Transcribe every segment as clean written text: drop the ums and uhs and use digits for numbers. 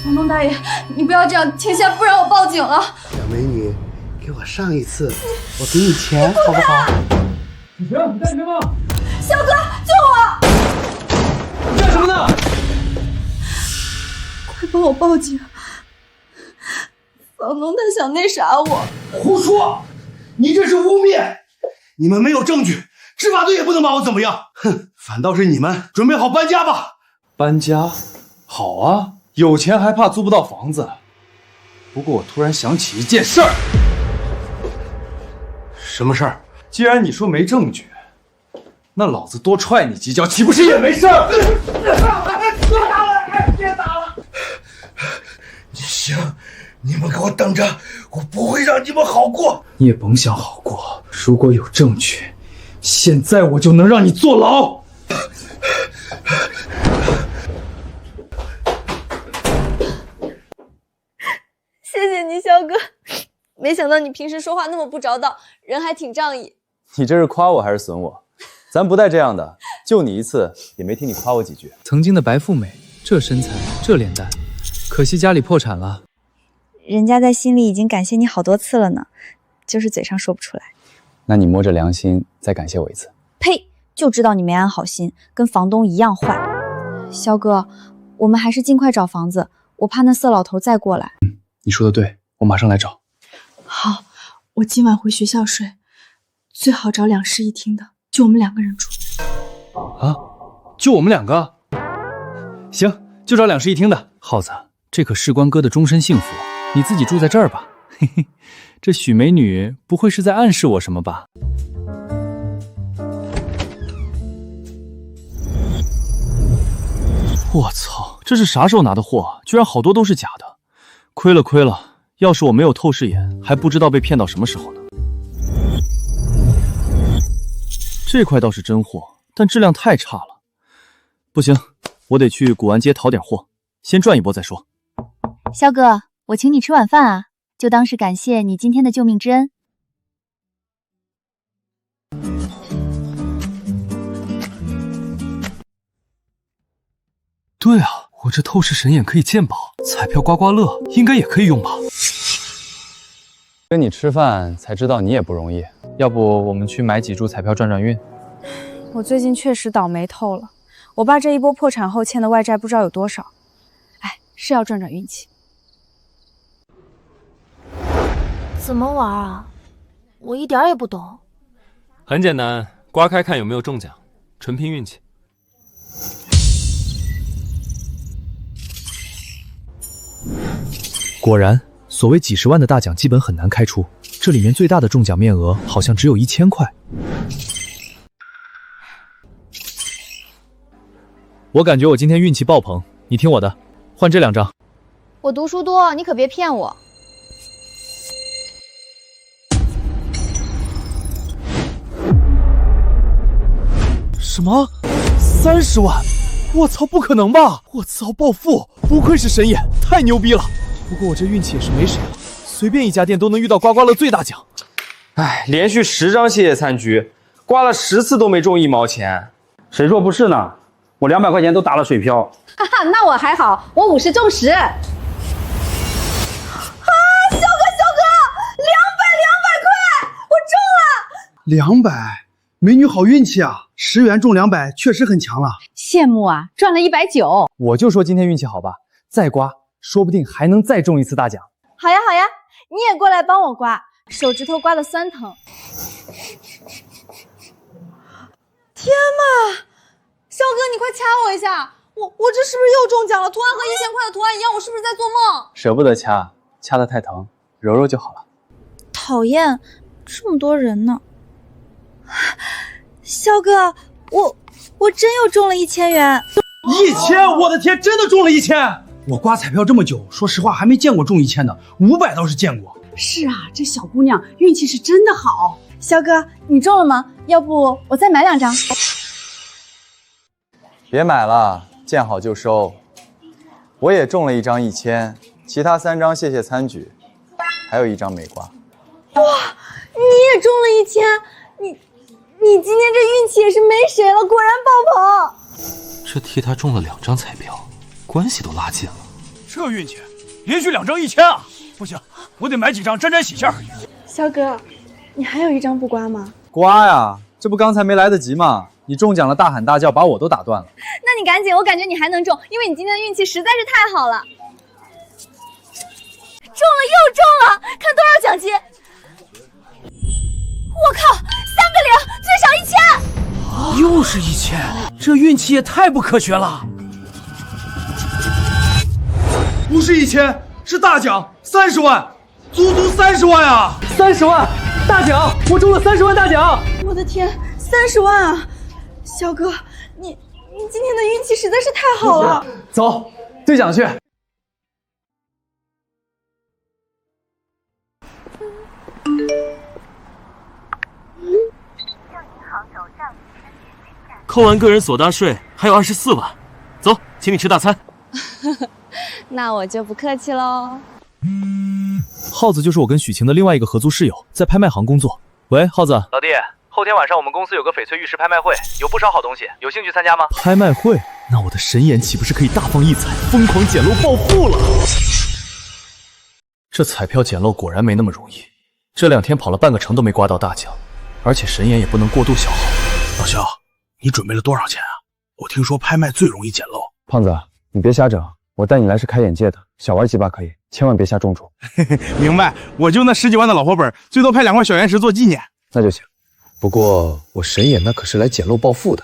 房东大爷，你不要这样，停下，不然我报警了。小美女，给我上一次，我给你钱，好不好？子晴，你干什么？小哥，救我！你干什么呢？快帮我报警！房东他想那啥我。胡说！你这是污蔑！你们没有证据，执法队也不能把我怎么样。哼，反倒是你们准备好搬家吧。搬家？好啊，有钱还怕租不到房子？不过我突然想起一件事儿。什么事儿？既然你说没证据，那老子多踹你几脚，岂不是也没事儿？别打了！别打了！行，你们给我等着，我不会让你们好过。你也甭想好过，如果有证据，现在我就能让你坐牢。谢谢你，肖哥。没想到你平时说话那么不着道，人还挺仗义。你这是夸我还是损我？咱不带这样的，就你一次也没听你夸我几句。曾经的白富美，这身材，这脸蛋，可惜家里破产了。人家在心里已经感谢你好多次了呢，就是嘴上说不出来。那你摸着良心再感谢我一次。呸！就知道你没安好心，跟房东一样坏。肖哥，我们还是尽快找房子，我怕那色老头再过来。你说的对，我马上来找。好，我今晚回学校睡，最好找2室1厅的，就我们2个人住。啊？就我们2个？行，就找2室1厅的。耗子，这可事关哥的终身幸福，你自己住在这儿吧。嘿嘿，这许美女不会是在暗示我什么吧？我操，这是啥时候拿的货？居然好多都是假的，亏了亏了！要是我没有透视眼，还不知道被骗到什么时候呢。这块倒是真货，但质量太差了。不行，我得去古玩街淘点货，先赚一波再说。肖哥，我请你吃晚饭啊，就当是感谢你今天的救命之恩。对啊，我这透视神眼可以鉴宝，彩票刮刮乐应该也可以用吧？跟你吃饭才知道你也不容易。要不我们去买几注彩票转转运？我最近确实倒霉透了，我爸这一波破产后欠的外债不知道有多少。哎，是要转转运气。怎么玩啊？我一点也不懂。很简单，刮开看有没有中奖，纯凭运气。果然，所谓几十万的大奖基本很难开出，这里面最大的中奖面额好像只有1000块。我感觉我今天运气爆棚，你听我的，换这2张。我读书多，你可别骗我。什么？30万？我操，不可能吧！我操，暴富！不愧是神眼，太牛逼了！不过我这运气也是没谁了，随便一家店都能遇到刮刮乐最大奖。哎，连续10张谢谢餐局，刮了10次都没中1毛钱。谁说不是呢？我200块钱都打了水漂。哈哈，那我还好，我50中10。啊，肖哥，200块，我中了！200，美女好运气啊！10元中200，确实很强了。羡慕啊，赚了190。我就说今天运气好吧，再刮，说不定还能再中1次大奖。好呀好呀，你也过来帮我刮，手指头刮得酸疼。天呐，肖哥，你快掐我一下！我这是不是又中奖了？图案和1000块的图案一样，我是不是在做梦？舍不得掐，掐得太疼，揉揉就好了。讨厌，这么多人呢。肖哥，我真又中了1000元。1000！我的天，真的中了1000！我刮彩票这么久，说实话还没见过中1000的，500倒是见过。是啊，这小姑娘运气是真的好。肖哥，你中了吗？要不我再买2张？别买了，见好就收。我也中了1张1000，其他3张谢谢餐具，还有1张没刮。哇，你也中了1000，你今天这运气也是没谁了，果然爆棚。这替他中了2张彩票，关系都拉近了。这运气，连续2张1000啊！不行，我得买几张沾沾喜气而已。肖哥，你还有一张不刮吗？刮呀，这不刚才没来得及吗？你中奖了，大喊大叫，把我都打断了。那你赶紧，我感觉你还能中，因为你今天的运气实在是太好了。中了又中了，看多少奖金！我靠，3个0，最少1000！又是1000，这运气也太不科学了。不是1000，是大奖30万，足足30万啊！30万大奖，我中了30万大奖！我的天，30万啊！肖哥，你今天的运气实在是太好了。走，兑奖去。扣完个人所得税还有24万，走，请你吃大餐。那我就不客气喽。耗子就是我跟许晴的另外一个合租室友，在拍卖行工作。喂，耗子，老弟，后天晚上我们公司有个翡翠玉石拍卖会，有不少好东西，有兴趣参加吗？拍卖会？那我的神眼岂不是可以大放异彩，疯狂捡漏暴富了？这彩票捡漏果然没那么容易，这2天跑了半个城都没刮到大奖，而且神眼也不能过度消耗。老肖，你准备了多少钱啊？我听说拍卖最容易捡漏。胖子，你别瞎整，我带你来是开眼界的，小玩几把可以，千万别下重注。明白，我就那10几万的老活本，最多拍2块小原石做纪念。那就行。不过我神眼那可是来捡漏暴富的。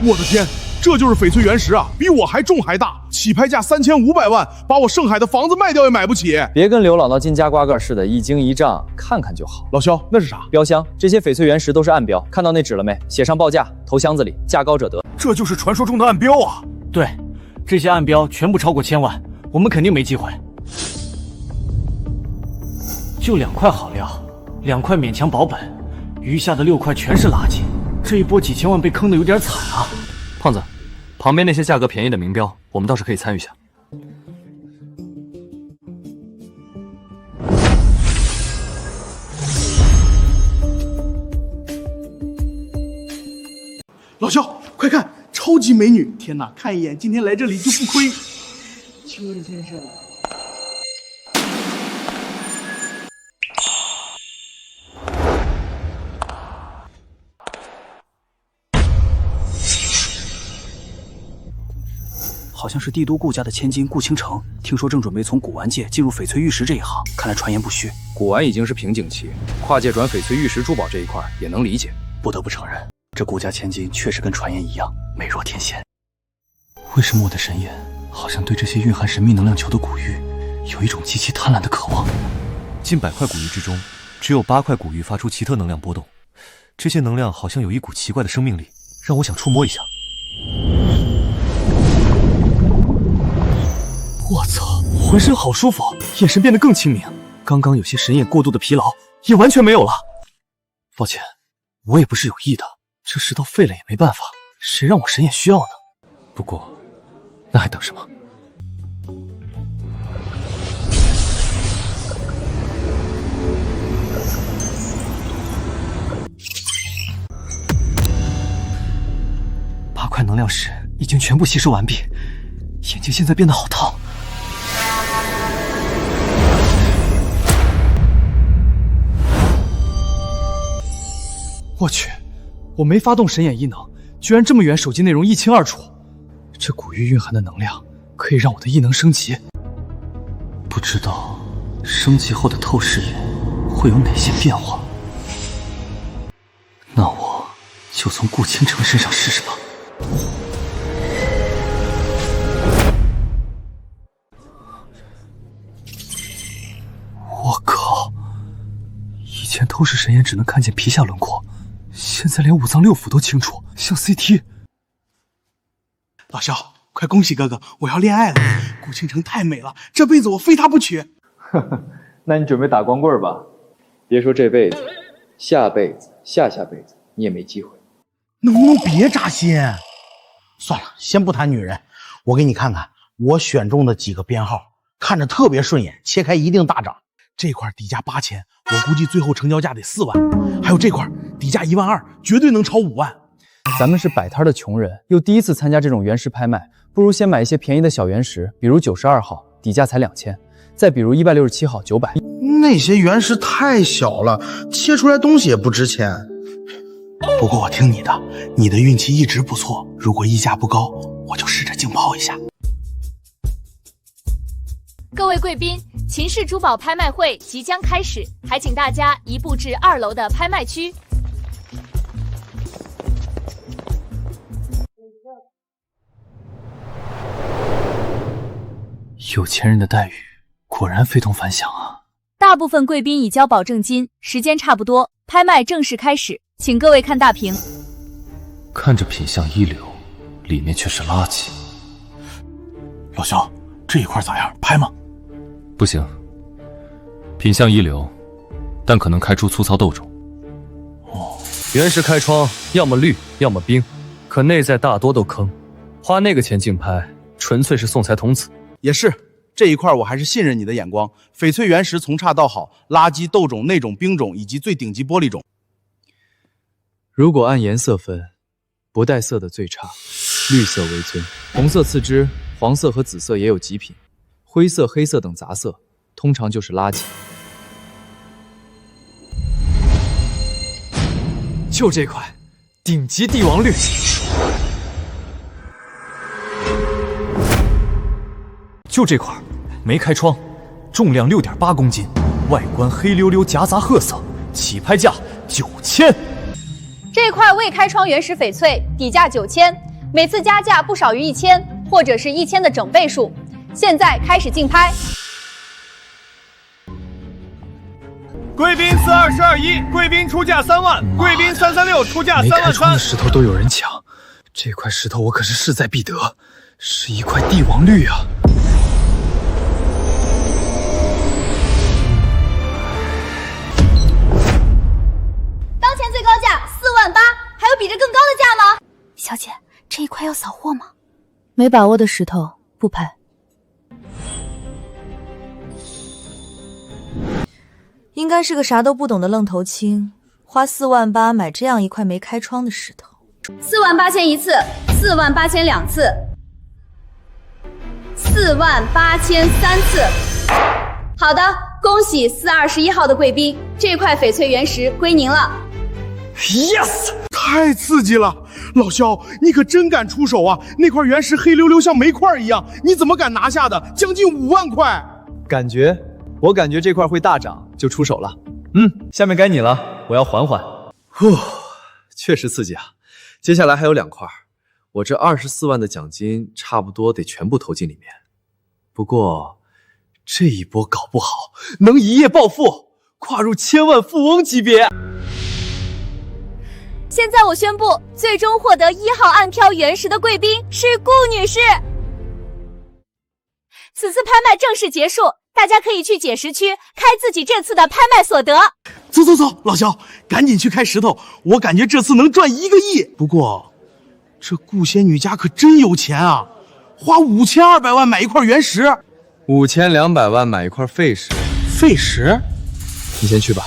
我的天，这就是翡翠原石啊，比我还重还大，起拍价3500万，把我盛海的房子卖掉也买不起。别跟刘姥姥进家刮个似的，一惊一乍，看看就好。老肖，那是啥？标箱，这些翡翠原石都是暗标，看到那纸了没？写上报价，投箱子里，价高者得。这就是传说中的暗标啊！对，这些暗标全部超过1000万，我们肯定没机会。就2块好料，2块勉强保本，余下的6块全是垃圾。这一波几千万被坑的有点惨啊！胖子，旁边那些价格便宜的名标，我们倒是可以参与下。老肖，快看，超级美女！天哪，看一眼，今天来这里就不亏。这真是。好像是帝都顾家的千金顾倾城，听说正准备从古玩界进入翡翠玉石这一行，看来传言不虚。古玩已经是瓶颈期，跨界转翡翠玉石珠宝这一块也能理解。不得不承认，这顾家千金确实跟传言一样美若天仙。为什么我的神眼好像对这些蕴含神秘能量球的古玉有一种极其贪婪的渴望？近100块古玉之中，只有8块古玉发出奇特能量波动，这些能量好像有一股奇怪的生命力，让我想触摸一下。我操，浑身好舒服，眼神变得更清明。刚刚有些神眼过度的疲劳也完全没有了。抱歉，我也不是有意的，这石头废了也没办法，谁让我神眼需要呢？不过，那还等什么？8块能量石已经全部吸收完毕，眼睛现在变得好烫。我去，我没发动神眼异能，居然这么远手机内容一清二楚。这古玉蕴含的能量可以让我的异能升级，不知道升级后的透视眼会有哪些变化。那我就从顾倾城身上试试吧。我靠！以前透视神眼只能看见皮下轮廓，现在连5脏6腑都清楚，像 CT。老肖，快恭喜哥哥，我要恋爱了！顾倾城太美了，这辈子我非她不娶。那你准备打光棍吧？别说这辈子，下辈子、下下辈子你也没机会。能不能别扎心？算了，先不谈女人，我给你看看我选中的几个编号看着特别顺眼，切开一定大涨。这块底价8000，我估计最后成交价得4万。还有这块底价12000，绝对能超5万。咱们是摆摊的穷人，又第一次参加这种原石拍卖，不如先买一些便宜的小原石，比如92号，底价才2000，再比如167号900。那些原石太小了，切出来东西也不值钱。不过我听你的，你的运气一直不错，如果溢价不高，我就试着竞抛一下。各位贵宾，秦氏珠宝拍卖会即将开始，还请大家移步至2楼的拍卖区。有钱人的待遇果然非同凡响啊！大部分贵宾已交保证金，时间差不多，拍卖正式开始，请各位看大屏。看着品相一流，里面却是垃圾。老肖，这一块咋样？拍吗？不行，品相一流，但可能开出粗糙豆种。原石开窗，要么绿，要么冰，可内在大多都坑。花那个钱竞拍，纯粹是送财童子。也是，这一块我还是信任你的眼光。翡翠原石从差到好，垃圾豆种、内种、冰种以及最顶级玻璃种。如果按颜色分，不带色的最差，绿色为尊，红色次之，黄色和紫色也有极品，灰色、黑色等杂色通常就是垃圾。就这块，顶级帝王绿。就这块，没开窗，重量6.8公斤，外观黑溜溜夹杂褐色，起拍价9000。这块未开窗原石翡翠，底价9000，每次加价不少于1000，或者是1000的整倍数。现在开始竞拍。贵宾4221，贵宾出价3万，贵宾336出价3万3。没开窗的石头都有人抢，这块石头我可是势在必得，是一块帝王绿啊！当前最高价4万8，还有比这更高的价吗？小姐，这一块要扫货吗？没把握的石头不拍。应该是个啥都不懂的愣头青，花4万8买这样一块没开窗的石头。48000一次，48000两次，48000三次。好的，恭喜421号的贵宾，这块翡翠原石归您了。Yes， 太刺激了！老肖，你可真敢出手啊！那块原石黑溜溜像煤块一样，你怎么敢拿下的？将近5万块！我感觉这块会大涨，就出手了。下面该你了，我要缓缓。确实刺激啊！接下来还有2块，我这24万的奖金差不多得全部投进里面。不过这一波搞不好能一夜暴富，跨入千万富翁级别。现在我宣布，最终获得1号暗挑原石的贵宾是顾女士。此次拍卖正式结束，大家可以去解石区开自己这次的拍卖所得。走，老肖，赶紧去开石头，我感觉这次能赚1个亿。不过，这顾仙女家可真有钱啊，花5200万买一块原石，5200万买一块废石。废石？你先去吧，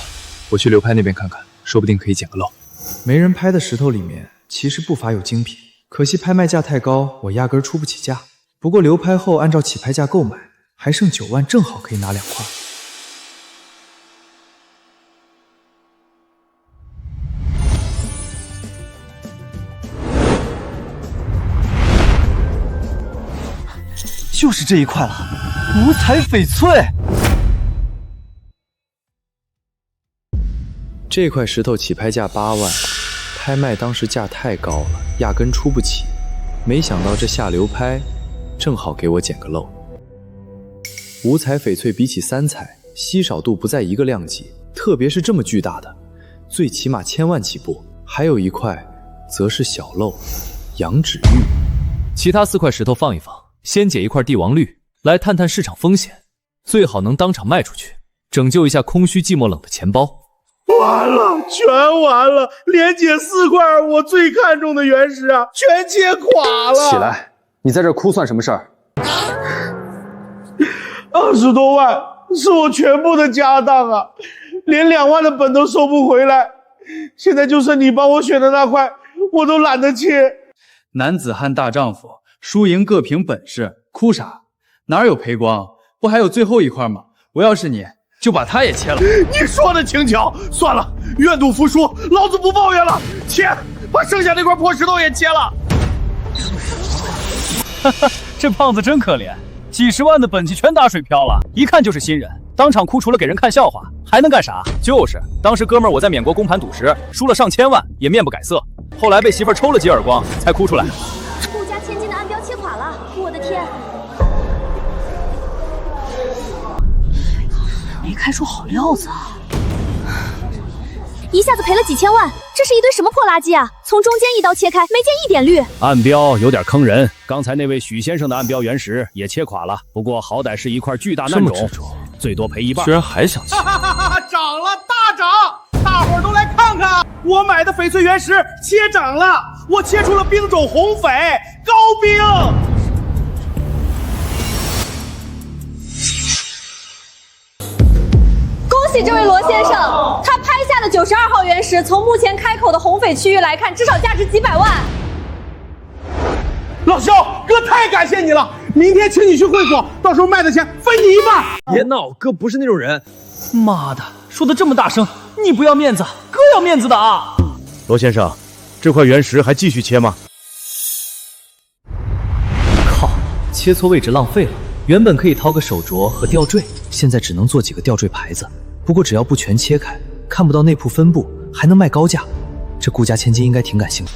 我去流拍那边看看，说不定可以捡个漏。没人拍的石头里面其实不乏有精品，可惜拍卖价太高，我压根出不起价。不过流拍后按照起拍价购买，还剩9万，正好可以拿2块。就是这一块了，五彩翡翠。这块石头起拍价8万，拍卖当时价太高了，压根出不起。没想到这下流拍，正好给我捡个漏。五彩翡翠比起3彩，稀少度不在一个量级，特别是这么巨大的，最起码1000万起步。还有一块，则是小漏，羊脂玉。其他4块石头放一放，先解一块帝王绿，来探探市场风险，最好能当场卖出去，拯救一下空虚寂寞冷的钱包。完了，全完了！连姐4块我最看重的原石啊，全切垮了！起来，你在这哭算什么事儿？ 20多万是我全部的家当啊，连2万的本都收不回来。现在就剩你帮我选的那块，我都懒得切。男子汉大丈夫，输赢各凭本事，哭啥？哪有赔光？不还有最后一块吗？我要是你，就把它也切了。你说的轻巧，算了，愿赌服输，老子不抱怨了，切，把剩下那块破石头也切了。哈哈，这胖子真可怜，几十万的本钱全打水漂了，一看就是新人，当场哭除了给人看笑话，还能干啥？就是当时哥们儿我在缅国公盘赌石，输了上千万，也面不改色，后来被媳妇儿抽了几耳光，才哭出来。顾家千金的暗标切垮了，我的天！没开出好料子啊！一下子赔了几千万，这是一堆什么破垃圾啊！从中间一刀切开，没见一点绿。暗标有点坑人，刚才那位许先生的暗标原石也切垮了，不过好歹是一块巨大难种，最多赔1半。居然还想切！涨了，大涨！大伙儿都来看看，我买的翡翠原石切涨了，我切出了冰种红翡高冰。恭喜这位罗先生，他拍下的92号原石，从目前开口的红翡区域来看，至少价值几百万。老肖，哥太感谢你了，明天请你去会所，到时候卖的钱分你1半。别闹，哥不是那种人。妈的，说的这么大声，你不要面子，哥要面子的啊！罗先生，这块原石还继续切吗？靠，切错位置浪费了。原本可以掏个手镯和吊坠，现在只能做几个吊坠牌子。不过只要不全切开，看不到内铺分布，还能卖高价。这顾家千金应该挺感兴趣。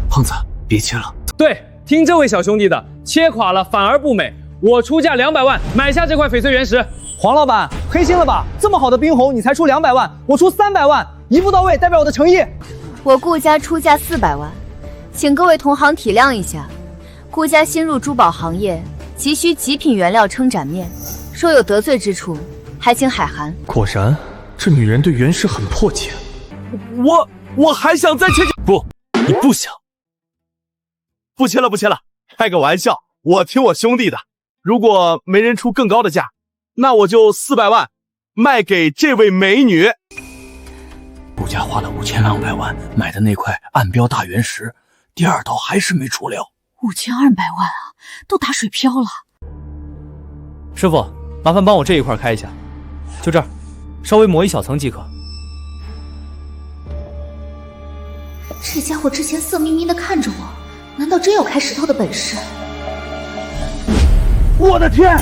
胖子，别切了。对，听这位小兄弟的，切垮了反而不美。我出价200万买下这块翡翠原石。黄老板，黑心了吧？这么好的冰红，你才出200万，我出300万，一步到位，代表我的诚意。我顾家出价400万，请各位同行体谅一下，顾家新入珠宝行业，急需极品原料撑展面，若有得罪之处，还请海涵。果然，这女人对原石很迫切。我还想再切。不，你不想。不切了，不切了，开个玩笑，我听我兄弟的。如果没人出更高的价，那我就400万卖给这位美女。顾家花了5200万买的那块暗标大原石，第2刀还是没出料。5200万啊，都打水漂了。师傅，麻烦帮我这一块开一下，就这儿，稍微磨一小层即可。这家伙之前色眯眯的看着我，难道真有开石头的本事？我的天，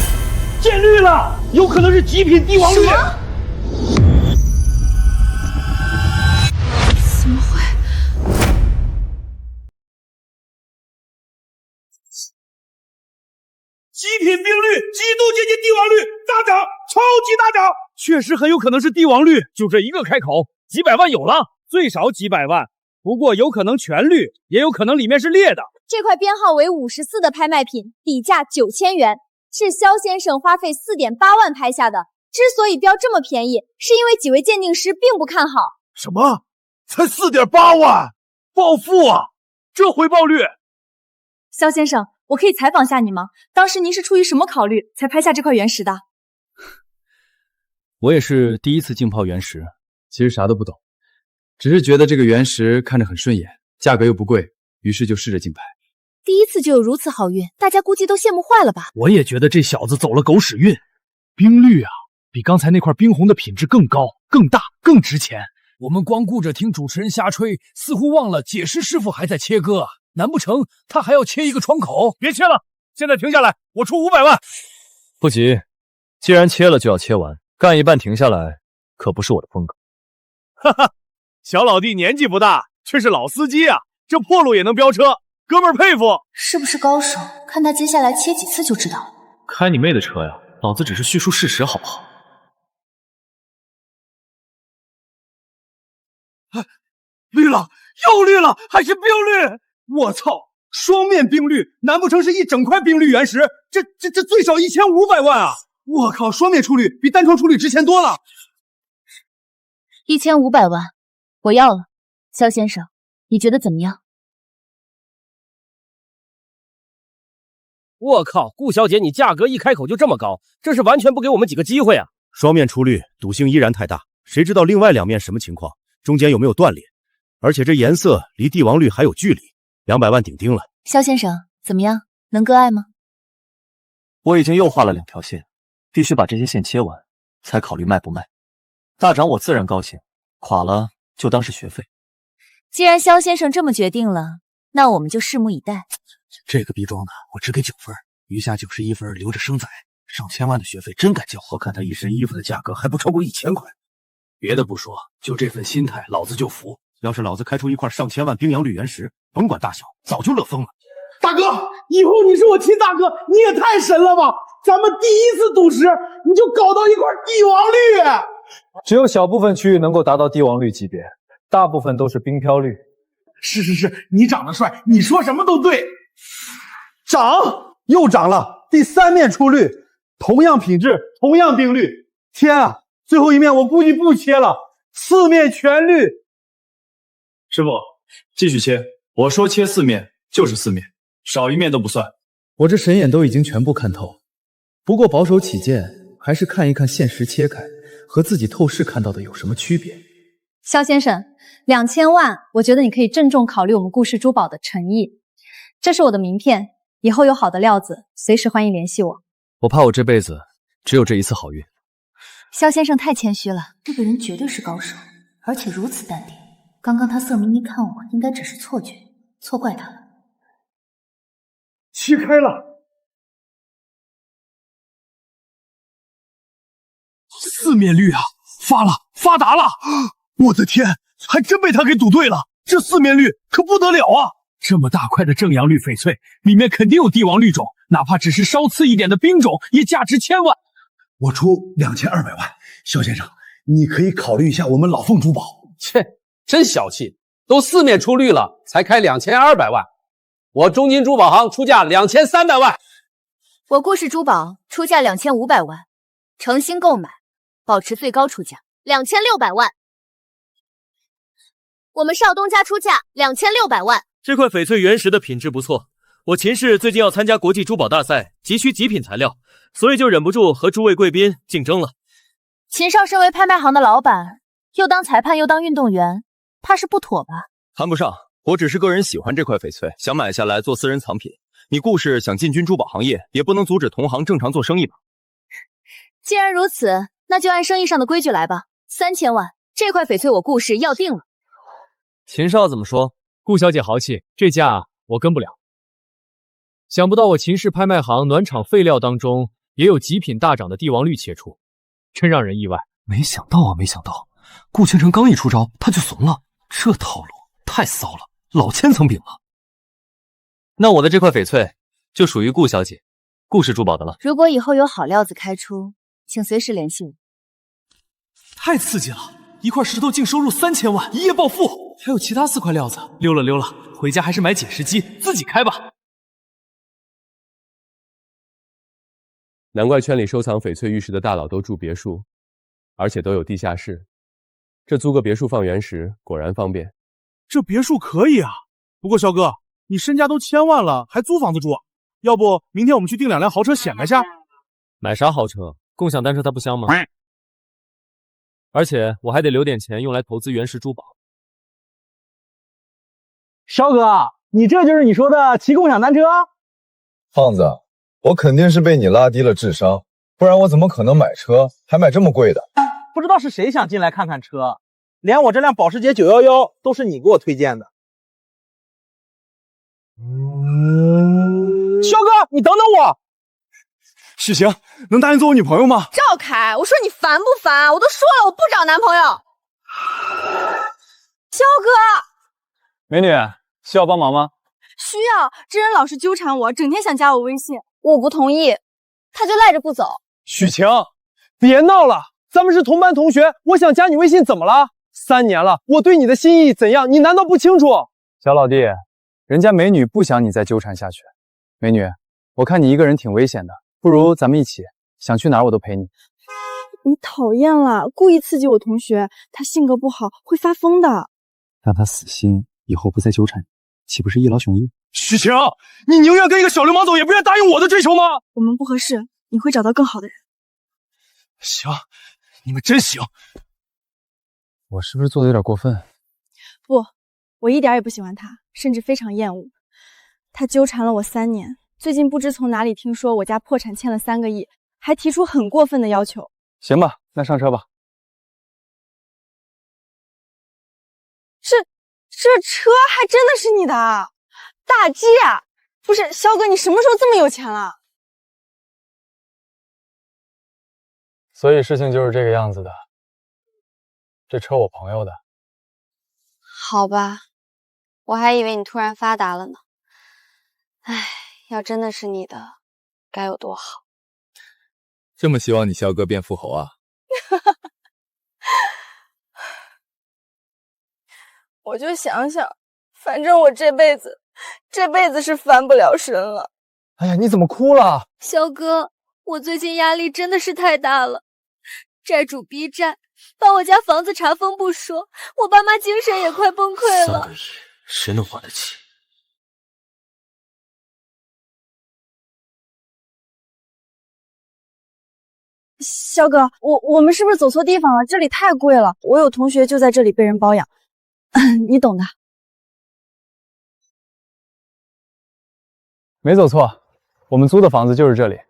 见绿了，有可能是极品帝王绿。怎么会？极品冰绿，极度接近帝王绿，大涨，超级大涨，确实很有可能是帝王绿。就这一个开口，几百万有了，最少几百万。不过有可能全绿，也有可能里面是裂的。这块编号为54的拍卖品，底价9000元，是肖先生花费4.8万拍下的。之所以标这么便宜，是因为几位鉴定师并不看好。什么？才4.8万？暴富啊！这回报率！肖先生，我可以采访下你吗？当时您是出于什么考虑才拍下这块原石的？我也是第一次竞抛原石，其实啥都不懂，只是觉得这个原石看着很顺眼，价格又不贵，于是就试着竞拍。第一次就有如此好运，大家估计都羡慕坏了吧？我也觉得这小子走了狗屎运。冰绿啊，比刚才那块冰红的品质更高、更大、更值钱。我们光顾着听主持人瞎吹，似乎忘了解释师傅还在切割啊！难不成他还要切一个窗口？别切了，现在停下来，我出500万。不急，既然切了就要切完，干一半停下来可不是我的风格。哈哈，小老弟年纪不大，却是老司机啊，这破路也能飙车，哥们儿佩服。是不是高手？看他接下来切几次就知道。开你妹的车呀！老子只是叙述事实，好不好？绿了，又绿了，还是冰绿！我操，双面冰绿，难不成是一整块冰绿原石？这最少1500万啊！我靠，双面出绿比单窗出绿值钱多了。1500万，我要了。肖先生，你觉得怎么样？我靠，顾小姐，你价格一开口就这么高，这是完全不给我们几个机会啊！双面出绿，赌性依然太大，谁知道另外两面什么情况？中间有没有断裂？而且这颜色离帝王绿还有距离，200万顶定了。肖先生，怎么样？能割爱吗？我已经又画了2条线，必须把这些线切完，才考虑卖不卖。大涨我自然高兴，垮了就当是学费。既然肖先生这么决定了，那我们就拭目以待。这个逼装的我只给9分，余下91分留着生崽。上千万的学费真敢交，我看他一身衣服的价格还不超过1000块。别的不说，就这份心态，老子就服。要是老子开出一块上千万冰阳绿原石，甭管大小，早就乐疯了。大哥，以后你是我亲大哥，你也太神了吧！咱们第一次赌石，你就搞到一块帝王绿。只有小部分区域能够达到帝王绿级别，大部分都是冰飘绿。是，你长得帅，你说什么都对。涨，又涨了，第3面出绿，同样品质，同样冰绿。天啊，最后一面我估计不切了，4面全绿。师傅，继续切，我说切4面就是4面，少一面都不算。我这神眼都已经全部看透，不过保守起见，还是看一看现实切开和自己透视看到的有什么区别。肖先生，2000万，我觉得你可以郑重考虑我们顾氏珠宝的诚意。这是我的名片，以后有好的料子，随时欢迎联系我。我怕我这辈子只有这一次好运。肖先生太谦虚了，这个人绝对是高手，而且如此淡定。刚刚他色眯眯看我，应该只是错觉，错怪他了。切开了，4面绿啊，发达了！我的天，还真被他给赌对了，这4面绿可不得了啊！这么大块的正阳绿翡翠，里面肯定有帝王绿种，哪怕只是稍次一点的冰种，也价值千万。我出2200万，肖先生，你可以考虑一下我们老凤珠宝。切，真小气，都4面出绿了，才开2200万。我中金珠宝行出价2300万，我顾氏珠宝出价2500万，诚心购买，保持最高出价2600万。我们少东家出价2600万。这块翡翠原石的品质不错，我秦氏最近要参加国际珠宝大赛，急需极品材料，所以就忍不住和诸位贵宾竞争了。秦少身为拍卖行的老板，又当裁判又当运动员，怕是不妥吧？谈不上，我只是个人喜欢这块翡翠，想买下来做私人藏品。你顾氏想进军珠宝行业，也不能阻止同行正常做生意吧？既然如此，那就按生意上的规矩来吧。3000万，这块翡翠我顾氏要定了。秦少怎么说？顾小姐豪气，这价我跟不了。想不到我秦氏拍卖行暖场废料当中也有极品大涨的帝王绿切出，真让人意外。没想到，顾倾城刚一出招他就怂了，这套路太骚了，老千层饼了。那我的这块翡翠就属于顾小姐顾氏珠宝的了。如果以后有好料子开出，请随时联系我。太刺激了，一块石头净收入3000万，一夜暴富。还有其他4块料子，溜了，回家还是买解石机自己开吧。难怪圈里收藏翡翠玉石的大佬都住别墅，而且都有地下室。这租个别墅放原石果然方便。这别墅可以啊，不过肖哥，你身家都1000万了，还租房子住？要不明天我们去订2辆豪车显摆下？买啥豪车？共享单车它不香吗？而且我还得留点钱用来投资原石珠宝。肖哥，你这就是你说的骑共享单车？胖子，我肯定是被你拉低了智商，不然我怎么可能买车，还买这么贵的？不知道是谁想进来看看车，连我这辆保时捷911都是你给我推荐的。肖哥，你等等我。许晴，能答应做我女朋友吗？赵凯，我说你烦不烦？我都说了我不找男朋友。肖哥，美女，需要帮忙吗？需要，这人老是纠缠我，整天想加我微信，我不同意，他就赖着不走。许晴，别闹了，咱们是同班同学，我想加你微信怎么了？3年了，我对你的心意怎样，你难道不清楚？小老弟，人家美女不想你再纠缠下去。美女，我看你一个人挺危险的，不如咱们一起，想去哪儿我都陪你。你讨厌了，故意刺激我同学，他性格不好，会发疯的。让他死心，以后不再纠缠你，岂不是一劳永逸？许晴，你宁愿跟一个小流氓走，也不愿答应我的追求吗？我们不合适，你会找到更好的人。行，你们真行。我是不是做的有点过分？不，我一点也不喜欢他，甚至非常厌恶。他纠缠了我3年，最近不知从哪里听说我家破产欠了3个亿，还提出很过分的要求。行吧，那上车吧。这车还真的是你的啊，大 G 啊！不是，肖哥，你什么时候这么有钱了？所以事情就是这个样子的。这车我朋友的。好吧，我还以为你突然发达了呢。唉，要真的是你的，该有多好。这么希望你肖哥变富豪啊？我就想想，反正我这辈子是翻不了身了。哎呀，你怎么哭了？肖哥，我最近压力真的是太大了，债主逼债，把我家房子查封不说，我爸妈精神也快崩溃了。3个亿，谁能还得起？肖哥，我们是不是走错地方了？这里太贵了，我有同学就在这里被人包养，你懂的。没走错，我们租的房子就是这里。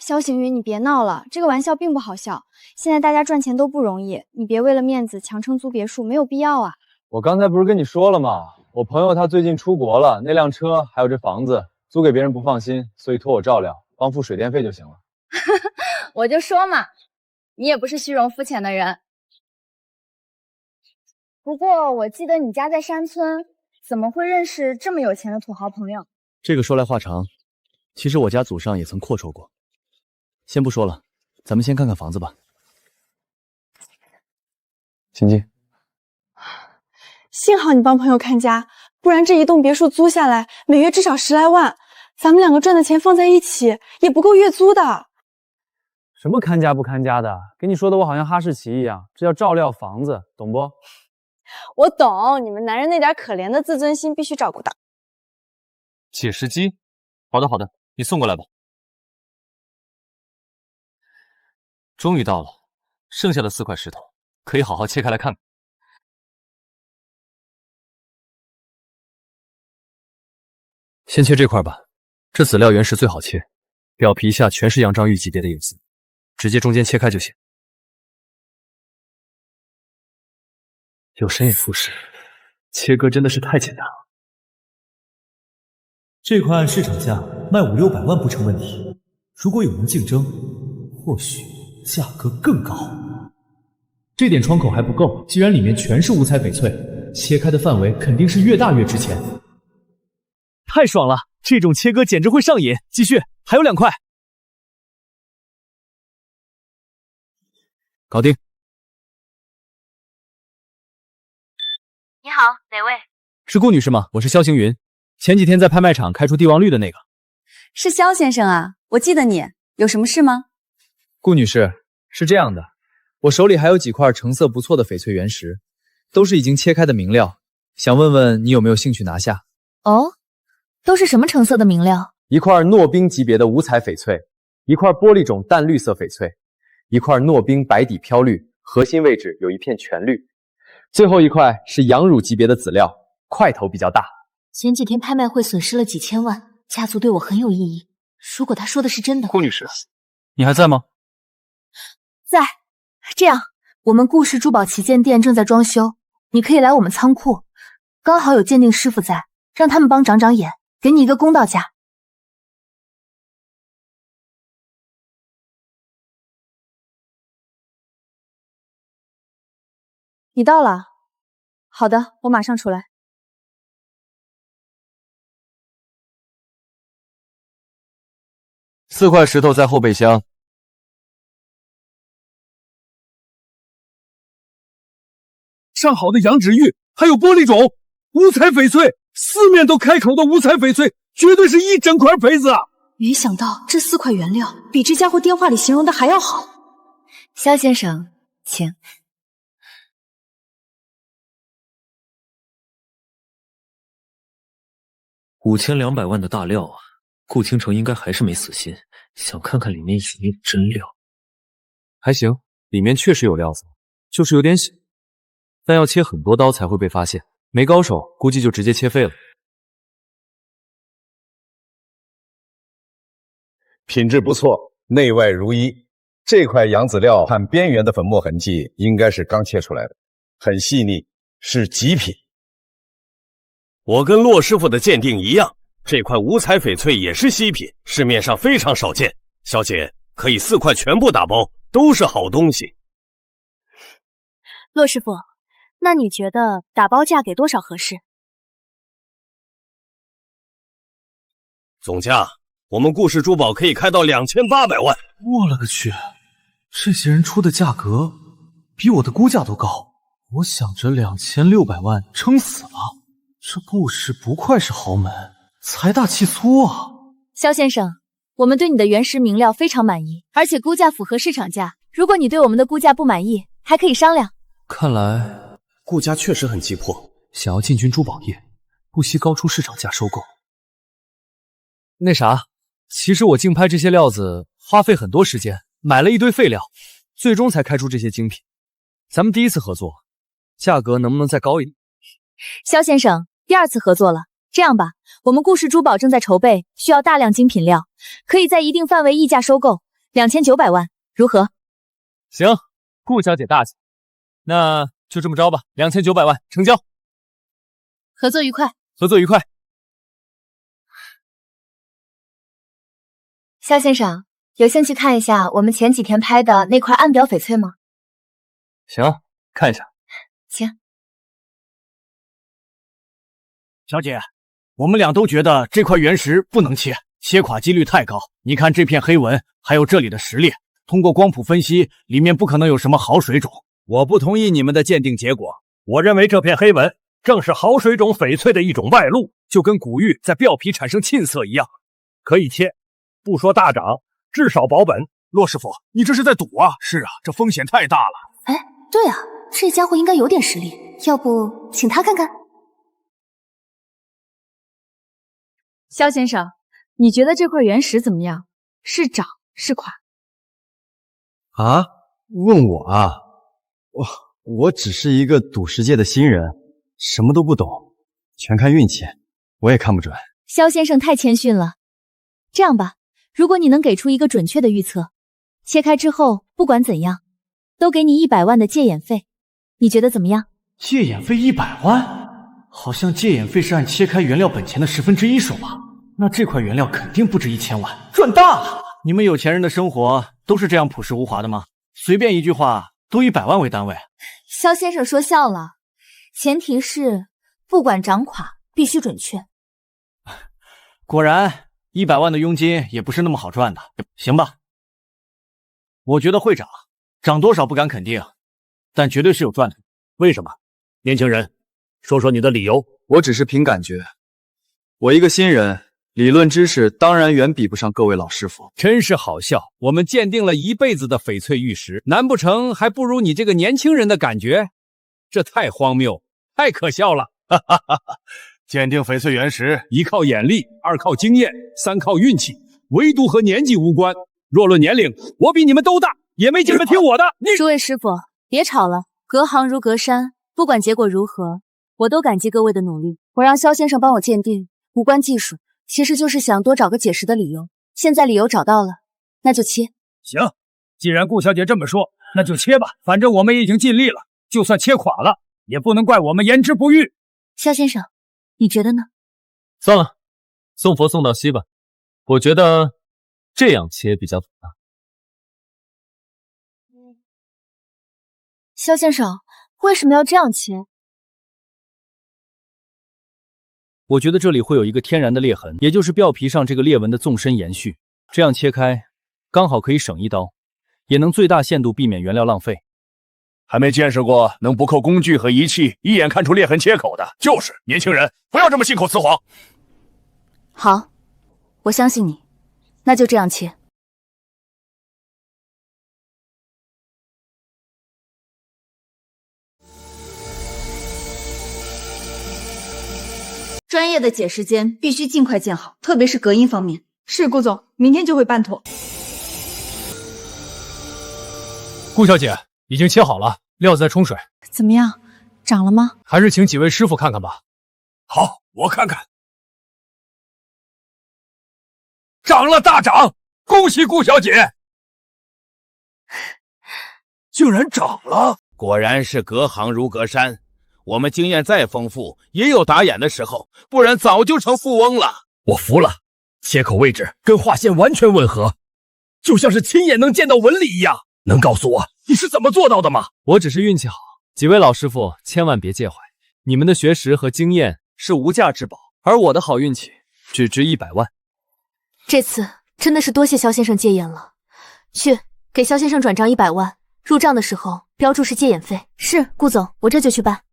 肖行云，你别闹了，这个玩笑并不好笑。现在大家赚钱都不容易，你别为了面子强撑租别墅，没有必要啊。我刚才不是跟你说了吗？我朋友他最近出国了，那辆车还有这房子租给别人不放心，所以托我照料，帮付水电费就行了。我就说嘛，你也不是虚荣肤浅的人。不过我记得你家在山村，怎么会认识这么有钱的土豪朋友？这个说来话长，其实我家祖上也曾阔绰过。先不说了，咱们先看看房子吧。请进。幸好你帮朋友看家，不然这一栋别墅租下来，每月至少10来万，咱们2个赚的钱放在一起也不够月租的。什么看家不看家的？跟你说的我好像哈士奇一样，这叫照料房子，懂不？我懂，你们男人那点可怜的自尊心必须照顾到。解石机，好的好的，你送过来吧。终于到了，剩下的4块石头可以好好切开来看看。先切这块吧，这籽料原石最好切，表皮下全是杨章玉级别的影子，直接中间切开就行。有神也复式，切割真的是太简单了。这块按市场价卖5、600万不成问题，如果有人竞争，或许价格更高。这点窗口还不够，既然里面全是五彩翡翠，切开的范围肯定是越大越值钱。太爽了，这种切割简直会上瘾。继续，还有2块。搞定。你好，哪位？是顾女士吗？我是肖行云，前几天在拍卖场开出帝王绿的那个。是肖先生啊，我记得你，有什么事吗？顾女士，是这样的，我手里还有几块成色不错的翡翠原石，都是已经切开的明料，想问问你有没有兴趣拿下？哦，都是什么成色的明料？一块诺冰级别的五彩翡翠，一块玻璃种淡绿色翡翠，一块诺冰白底飘绿，核心位置有一片全绿，最后一块是羊乳级别的籽料，块头比较大。前几天拍卖会损失了几千万，家族对我很有意义。如果他说的是真的，顾女士，你还在吗？在。这样，我们顾氏珠宝旗舰店正在装修，你可以来我们仓库，刚好有鉴定师傅在，让他们帮长长眼，给你一个公道价。你到了，好的，我马上出来。4块石头在后备箱。上好的羊脂玉，还有玻璃种，五彩翡翠，四面都开口的五彩翡翠，绝对是一整块培子啊！没想到这4块原料比这家伙电话里形容的还要好。肖先生，请。5200万的大料啊，顾倾城应该还是没死心，想看看里面有没有真料。还行，里面确实有料子，就是有点小，但要切很多刀才会被发现，没高手估计就直接切废了。品质不错，内外如一。这块洋籽料看边缘的粉末痕迹，应该是刚切出来的，很细腻，是极品。我跟骆师傅的鉴定一样，这块五彩翡翠也是稀品，市面上非常少见。小姐可以4块全部打包，都是好东西。骆师傅，那你觉得打包价给多少合适？总价，我们顾氏珠宝可以开到2800万。我勒个去！这些人出的价格比我的估价都高，我想着2600万撑死了。这顾氏不愧是豪门，财大气粗啊！肖先生，我们对你的原石明料非常满意，而且估价符合市场价。如果你对我们的估价不满意，还可以商量。看来顾家确实很急迫，想要进军珠宝业，不惜高出市场价收购。那啥，其实我竞拍这些料子花费很多时间，买了一堆废料，最终才开出这些精品。咱们第一次合作，价格能不能再高一点？肖先生，第2次合作了。这样吧，我们顾氏珠宝正在筹备，需要大量精品料，可以在一定范围溢价收购，2900万，如何？行，顾小姐大气，那就这么着吧，2900万成交。合作愉快。合作愉快。肖先生，有兴趣看一下我们前几天拍的那块暗表翡翠吗？行，看一下。行。小姐，我们俩都觉得这块原石不能切，切垮几率太高。你看这片黑纹，还有这里的石裂，通过光谱分析，里面不可能有什么好水种。我不同意你们的鉴定结果，我认为这片黑纹正是好水种翡翠的一种外露，就跟古玉在表皮产生沁色一样，可以切，不说大涨，至少保本。骆师傅，你这是在赌啊？是啊，这风险太大了。哎，对啊，这家伙应该有点实力，要不请他看看？肖先生，你觉得这块原石怎么样？是涨是垮？啊？问我啊？我只是一个赌石界的新人，什么都不懂，全看运气，我也看不准。肖先生太谦逊了。这样吧，如果你能给出一个准确的预测，切开之后不管怎样，都给你100万的戒眼费，你觉得怎么样？戒眼费100万？好像戒眼费是按切开原料本钱的1/10收吧？那这块原料肯定不止1000万，赚大了！你们有钱人的生活都是这样朴实无华的吗？随便一句话都以100万为单位。肖先生说笑了，前提是不管涨垮必须准确。果然100万的佣金也不是那么好赚的。行吧，我觉得会涨，涨多少不敢肯定，但绝对是有赚头。为什么？年轻人，说说你的理由。我只是凭感觉，我一个新人，理论知识当然远比不上各位老师傅。真是好笑，我们鉴定了一辈子的翡翠玉石，难不成还不如你这个年轻人的感觉？这太荒谬，太可笑了！哈哈哈哈！鉴定翡翠原石，一靠眼力，2靠经验，3靠运气，唯独和年纪无关。若论年龄，我比你们都大，也没几个听我的。诸位师傅，别吵了，隔行如隔山，不管结果如何，我都感激各位的努力。我让肖先生帮我鉴定，无关技术，其实就是想多找个解释的理由。现在理由找到了，那就切。行，既然顾小姐这么说，那就切吧，反正我们已经尽力了，就算切垮了，也不能怪我们言之不预。肖先生，你觉得呢？算了，送佛送到西吧。我觉得这样切比较妥当。肖先生，为什么要这样切？我觉得这里会有一个天然的裂痕，也就是表皮上这个裂纹的纵深延续。这样切开，刚好可以省一刀，也能最大限度避免原料浪费。还没见识过能不扣工具和仪器，一眼看出裂痕切口的。就是年轻人，不要这么信口雌黄。好，我相信你，那就这样切。专业的解释间必须尽快建好，特别是隔音方面。是顾总，明天就会办妥。顾小姐，已经切好了，料子在冲水。怎么样，长了吗？还是请几位师傅看看吧。好，我看看。长了大长，恭喜顾小姐！竟然长了，果然是隔行如隔山。我们经验再丰富，也有打眼的时候，不然早就成富翁了。我服了，切口位置跟画线完全吻合，就像是亲眼能见到纹理一样。能告诉我你是怎么做到的吗？我只是运气好，几位老师傅千万别介怀，你们的学识和经验是无价之宝，而我的好运气只值100万。这次真的是多谢肖先生戒眼了，去给肖先生转账100万，入账的时候标注是戒眼费。是，顾总，我这就去办。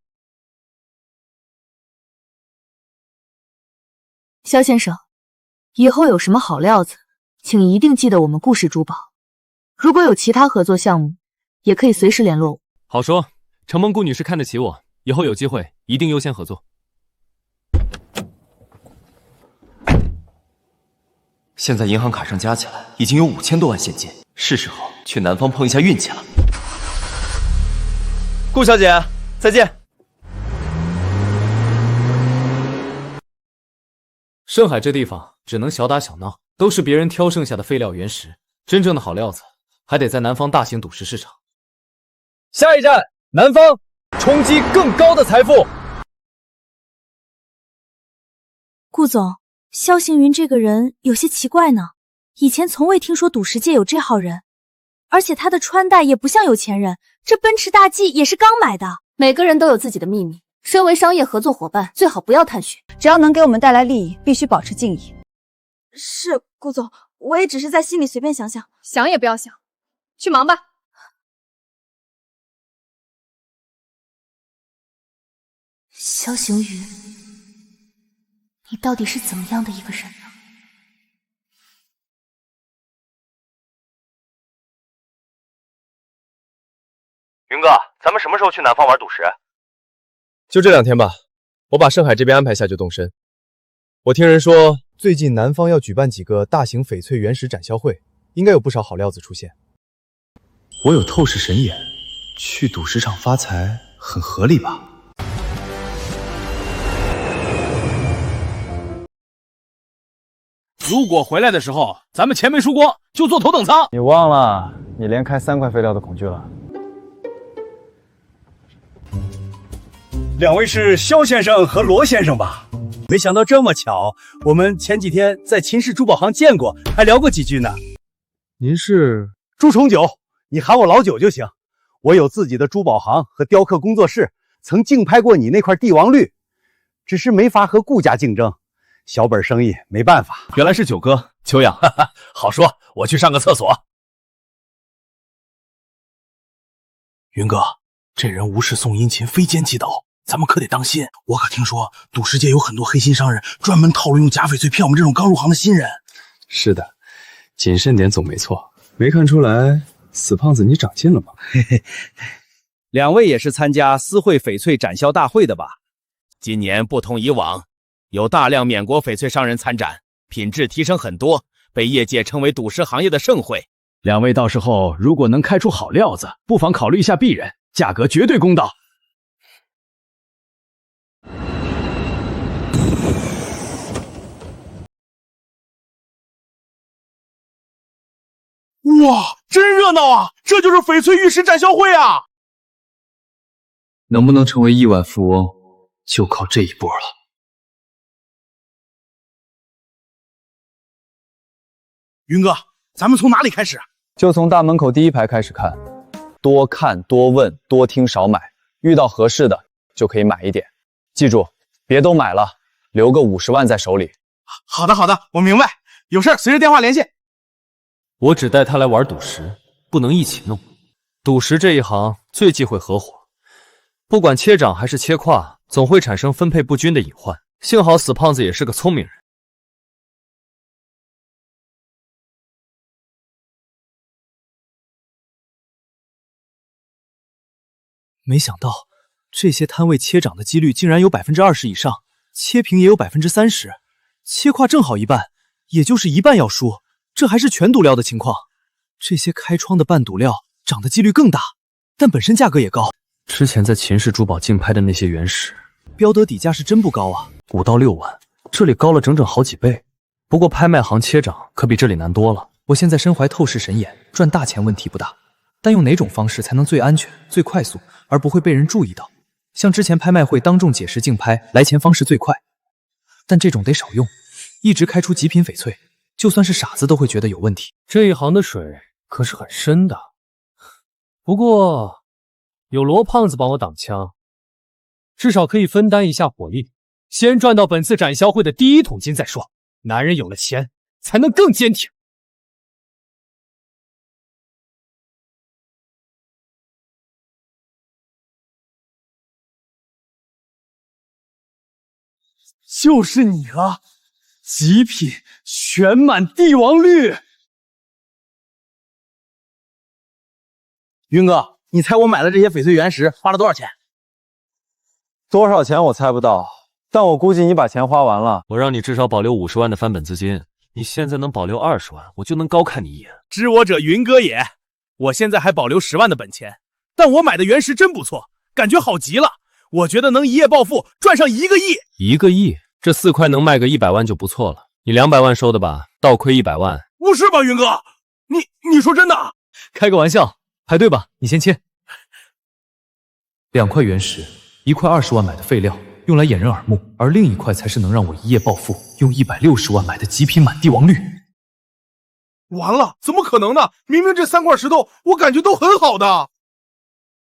肖先生，以后有什么好料子，请一定记得我们顾氏珠宝。如果有其他合作项目，也可以随时联络我。好说，承蒙顾女士看得起我，以后有机会一定优先合作。现在银行卡上加起来已经有5000多万现金，是时候去南方碰一下运气了。顾小姐，再见。深海这地方只能小打小闹，都是别人挑剩下的废料原石，真正的好料子还得在南方大型赌石市场。下一站，南方，冲击更高的财富。顾总，萧行云这个人有些奇怪呢，以前从未听说赌石界有这号人，而且他的穿戴也不像有钱人，这奔驰大 G 也是刚买的。每个人都有自己的秘密，身为商业合作伙伴，最好不要探寻。只要能给我们带来利益，必须保持敬意。是，顾总，我也只是在心里随便想想。想也不要想，去忙吧。萧行云，你到底是怎么样的一个人呢？云哥，咱们什么时候去南方玩赌石？就这2天吧，我把盛海这边安排下就动身。我听人说，最近南方要举办几个大型翡翠原石展销会，应该有不少好料子出现。我有透视神眼，去赌石场发财很合理吧？如果回来的时候咱们钱没输光，就坐头等舱。你忘了，你连开3块废料的恐惧了。2位是肖先生和罗先生吧？没想到这么巧，我们前几天在秦氏珠宝行见过，还聊过几句呢。您是朱重九，你喊我老九就行。我有自己的珠宝行和雕刻工作室，曾竞拍过你那块帝王绿，只是没法和顾家竞争，小本生意没办法。原来是九哥，久仰，好说，我去上个厕所。云哥，这人无事送殷勤，非奸即盗，咱们可得当心。我可听说赌石界有很多黑心商人，专门套路用假翡翠骗我们这种刚入行的新人。是的，谨慎点总没错。没看出来，死胖子你长进了吗？嘿嘿。2位也是参加私会翡翠展销大会的吧？今年不同以往，有大量缅国翡翠商人参展，品质提升很多，被业界称为赌石行业的盛会。 2位到时候如果能开出好料子，不妨考虑一下鄙人，价格绝对公道。哇，真热闹啊！这就是翡翠玉石展销会啊！能不能成为亿万富翁，就靠这一波了。云哥，咱们从哪里开始？就从大门口第1排开始看，多看多问多听少买，遇到合适的就可以买一点。记住，别都买了，留个50万在手里。好的，好的，我明白。有事随时电话联系。我只带他来玩赌石，不能一起弄。赌石这一行最忌讳合伙，不管切掌还是切胯，总会产生分配不均的隐患。幸好死胖子也是个聪明人。没想到这些摊位切掌的几率竟然有20%以上，切平也有30%，切跨正好一半，也就是一半要输。这还是全赌料的情况。这些开窗的半赌料涨的几率更大，但本身价格也高。之前在秦氏珠宝竞拍的那些原石，标得底价是真不高啊，5到6万，这里高了整整好几倍。不过拍卖行切涨可比这里难多了。我现在身怀透视神眼，赚大钱问题不大，但用哪种方式才能最安全、最快速，而不会被人注意到？像之前拍卖会当众解释竞拍来钱方式最快，但这种得少用，一直开出极品翡翠，就算是傻子都会觉得有问题。这一行的水可是很深的。不过有罗胖子帮我挡枪，至少可以分担一下火力，先赚到本次展销会的第1桶金再说。男人有了钱才能更坚挺。就是你了，极品全满帝王绿。云哥，你猜我买的这些翡翠原石花了多少钱？多少钱我猜不到，但我估计你把钱花完了。我让你至少保留50万的翻本资金，你现在能保留20万，我就能高看你一眼。知我者云哥也，我现在还保留10万的本钱，但我买的原石真不错，感觉好极了。我觉得能一夜暴富，赚上1个亿。1个亿，这4块能卖个100万就不错了。你200万收的吧？倒亏100万。不是吧，云哥？你说真的？开个玩笑，排队吧，你先切。2块原石，1块20万买的废料，用来掩人耳目，而另1块才是能让我一夜暴富，用160万买的极品满帝王绿。完了，怎么可能呢？明明这3块石头我感觉都很好的。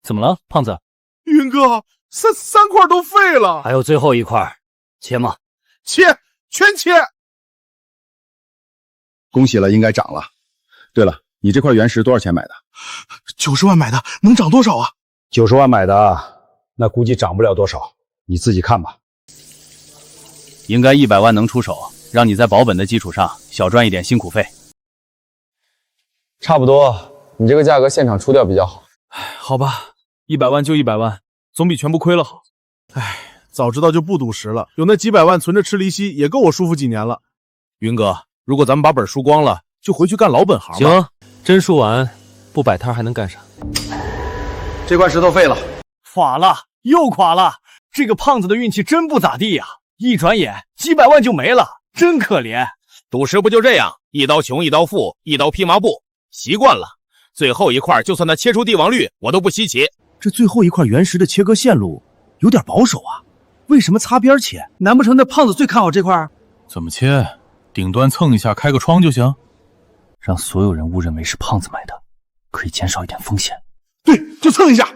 怎么了，胖子？云哥，三块都废了。还有最后1块，切吗？切，全切。恭喜了，应该涨了。对了，你这块原石多少钱买的？90万买的，能涨多少啊？90万买的，那估计涨不了多少，你自己看吧。应该100万能出手，让你在保本的基础上小赚一点辛苦费。差不多，你这个价格现场出掉比较好。好吧，100万就100万，总比全部亏了好。早知道就不赌石了，有那几百万存着吃利息，也够我舒服几年了。云哥，如果咱们把本输光了，就回去干老本行吧。行，真输完不摆摊还能干啥？这块石头废了，垮了，又垮了。这个胖子的运气真不咋地呀，一转眼几百万就没了，真可怜。赌石不就这样，一刀穷一刀富，一刀披麻布，习惯了。最后1块就算他切出帝王绿，我都不稀奇。这最后1块原石的切割线路有点保守啊，为什么擦边切？难不成那胖子最看好这块？怎么切？顶端蹭一下开个窗就行，让所有人误认为是胖子买的，可以减少一点风险。对，就蹭一下。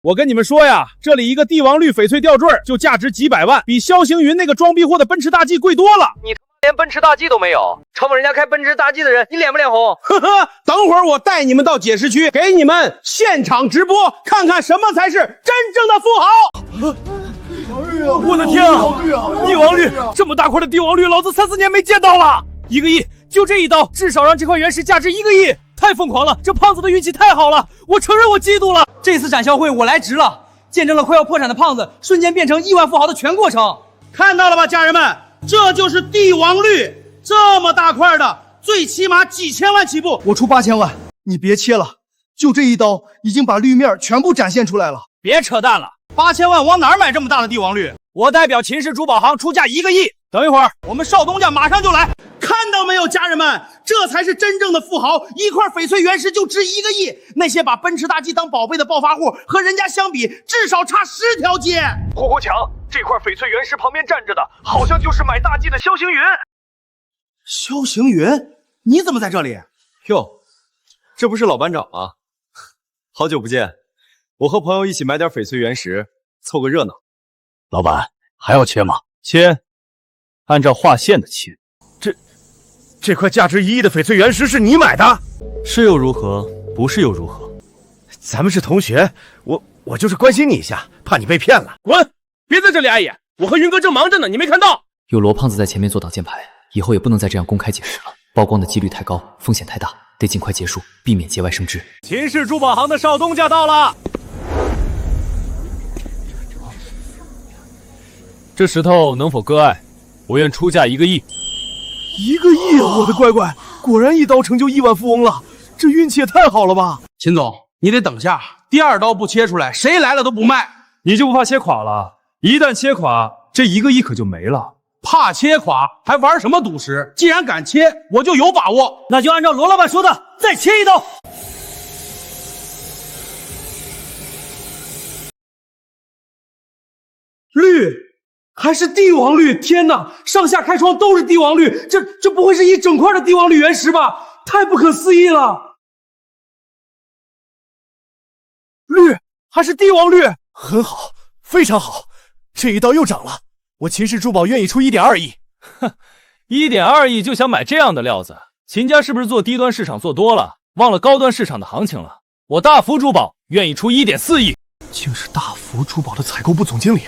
我跟你们说呀，这里一个帝王绿翡翠吊坠就价值几百万，比萧行云那个装逼货的奔驰大 G 贵多了。你他妈连奔驰大 G 都没有，承蒙人家开奔驰大 G 的人，你脸不脸红？呵呵，等会儿我带你们到解释区，给你们现场直播，看看什么才是真正的富豪。我的天啊！帝王绿这么大块的帝王绿，老子3、4年没见到了。1个亿，就这一刀，至少让这块原石价值1个亿。太疯狂了！这胖子的运气太好了，我承认我嫉妒了。这次展销会我来值了，见证了快要破产的胖子瞬间变成亿万富豪的全过程。看到了吧，家人们，这就是帝王绿，这么大块的，最起码几千万起步。我出8000万，你别切了，就这一刀已经把绿面全部展现出来了。别扯淡了，8000万往哪儿买这么大的帝王绿？我代表秦氏珠宝行出价1个亿。等一会儿，我们少东家马上就来。看到没有，家人们，这才是真正的富豪，一块翡翠原石就值1个亿。那些把奔驰大 G 当宝贝的暴发户，和人家相比，至少差10条街。火火抢，这块翡翠原石旁边站着的，好像就是买大 G 的萧行云。萧行云，你怎么在这里？哟，这不是老班长吗？好久不见，我和朋友一起买点翡翠原石，凑个热闹。老板，还要切吗？切，按照划线的切。这块价值1亿的翡翠原石是你买的？是又如何？不是又如何？咱们是同学，我就是关心你一下，怕你被骗了。滚！别在这里碍眼，我和云哥正忙着呢，你没看到？有罗胖子在前面做挡箭牌，以后也不能再这样公开解释了，曝光的几率太高，风险太大，得尽快结束，避免节外生枝。秦氏珠宝行的少东家到了。这石头能否割爱？我愿出价1个亿。1个亿啊！我的乖乖，果然一刀成就亿万富翁了，这运气也太好了吧！秦总，你得等下，第2刀不切出来，谁来了都不卖。你就不怕切垮了？一旦切垮，这1个亿可就没了。怕切垮还玩什么赌石？既然敢切，我就有把握。那就按照罗老板说的，再切一刀。绿，还是帝王绿！天哪，上下开窗都是帝王绿，这不会是一整块的帝王绿原石吧？太不可思议了！绿，还是帝王绿，很好，非常好，这一刀又涨了。我秦氏珠宝愿意出1.2亿。哼，1.2亿就想买这样的料子，秦家是不是做低端市场做多了，忘了高端市场的行情了？我大福珠宝愿意出1.4亿。竟是大福珠宝的采购部总经理，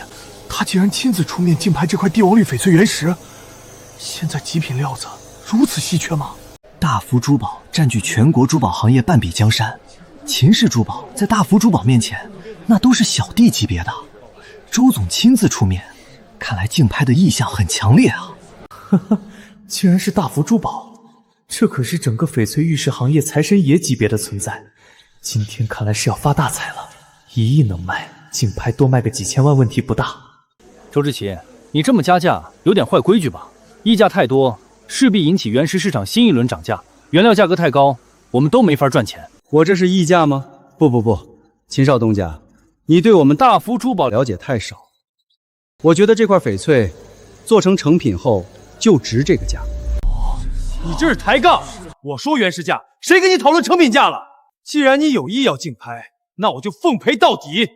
他竟然亲自出面竞拍这块帝王绿翡翠原石。现在极品料子如此稀缺吗？大福珠宝占据全国珠宝行业半壁江山，秦氏珠宝在大福珠宝面前那都是小弟级别的。周总亲自出面，看来竞拍的意向很强烈啊！呵呵，竟然是大福珠宝，这可是整个翡翠玉石行业财神爷级别的存在。今天看来是要发大财了，1亿能卖，竞拍多卖个几千万问题不大。周志奇，你这么加价有点坏规矩吧？溢价太多，势必引起原石市场新一轮涨价，原料价格太高，我们都没法赚钱。我这是溢价吗？不，秦少东家，你对我们大福珠宝了解太少。我觉得这块翡翠做成成品后就值这个价。你这是抬杠！我说原石价，谁跟你讨论成品价了？既然你有意要竞拍，那我就奉陪到底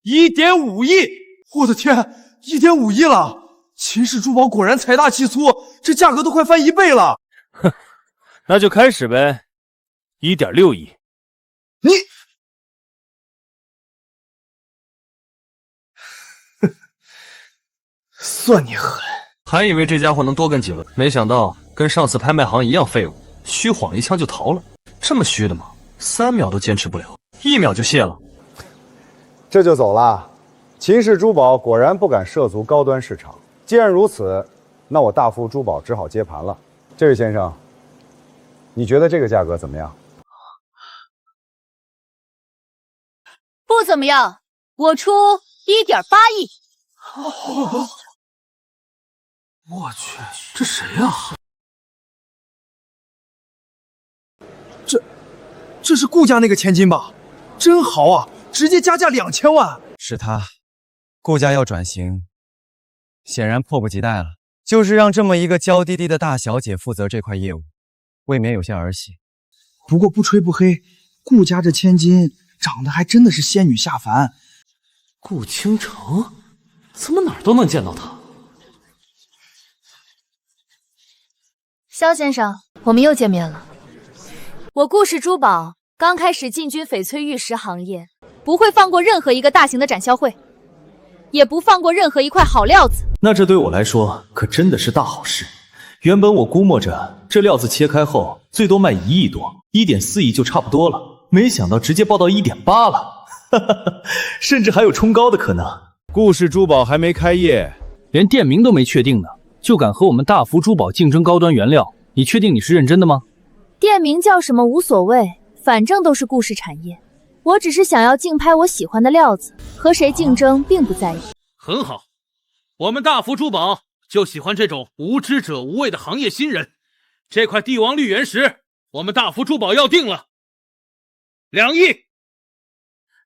，1.5亿！我的天，1.5亿了！秦氏珠宝果然财大气粗，这价格都快翻1倍了。哼，那就开始呗，1.6亿。你，算你狠！还以为这家伙能多跟几轮，没想到跟上次拍卖行一样废物，虚晃一枪就逃了。这么虚的吗？3秒都坚持不了，1秒就谢了。这就走了。秦氏珠宝果然不敢涉足高端市场。既然如此，那我大福珠宝只好接盘了。这位先生，你觉得这个价格怎么样？不怎么样，我出1.8亿。我去，这谁啊？这是顾家那个千金吧？真豪啊！直接加价2000万。是他，顾家要转型，显然迫不及待了。就是让这么一个娇滴滴的大小姐负责这块业务，未免有些儿戏。不过不吹不黑，顾家这千金长得还真的是仙女下凡。顾倾城，怎么哪儿都能见到他？萧先生，我们又见面了。我顾氏珠宝刚开始进军翡翠玉石行业，不会放过任何一个大型的展销会，也不放过任何一块好料子。那这对我来说可真的是大好事。原本我估摸着这料子切开后最多卖1亿多，1.4亿就差不多了，没想到直接爆到1.8了，哈哈，甚至还有冲高的可能。顾氏珠宝还没开业，连店名都没确定呢，就敢和我们大福珠宝竞争高端原料，你确定你是认真的吗？店名叫什么无所谓，反正都是顾氏产业。我只是想要竞拍我喜欢的料子，和谁竞争并不在意。很好，我们大福珠宝就喜欢这种无知者无畏的行业新人。这块帝王绿原石，我们大福珠宝要定了，2亿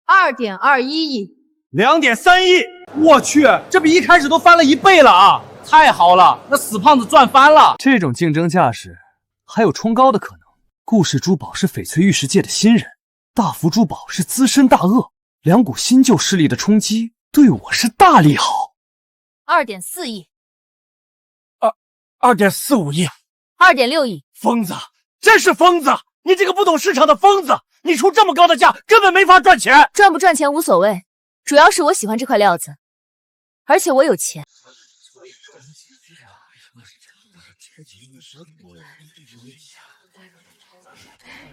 ，2.21亿，2.3亿。我去，这比一开始都翻了1倍了啊！太好了，那死胖子赚翻了。这种竞争架势，还有冲高的可能。顾氏珠宝是翡翠玉石界的新人，大福珠宝是资深大鳄，两股新旧势力的冲击对我是大利好。2.4亿，2.45亿，2.6亿。疯子，真是疯子！你这个不懂市场的疯子，你出这么高的价，根本没法赚钱。赚不赚钱无所谓，主要是我喜欢这块料子，而且我有钱。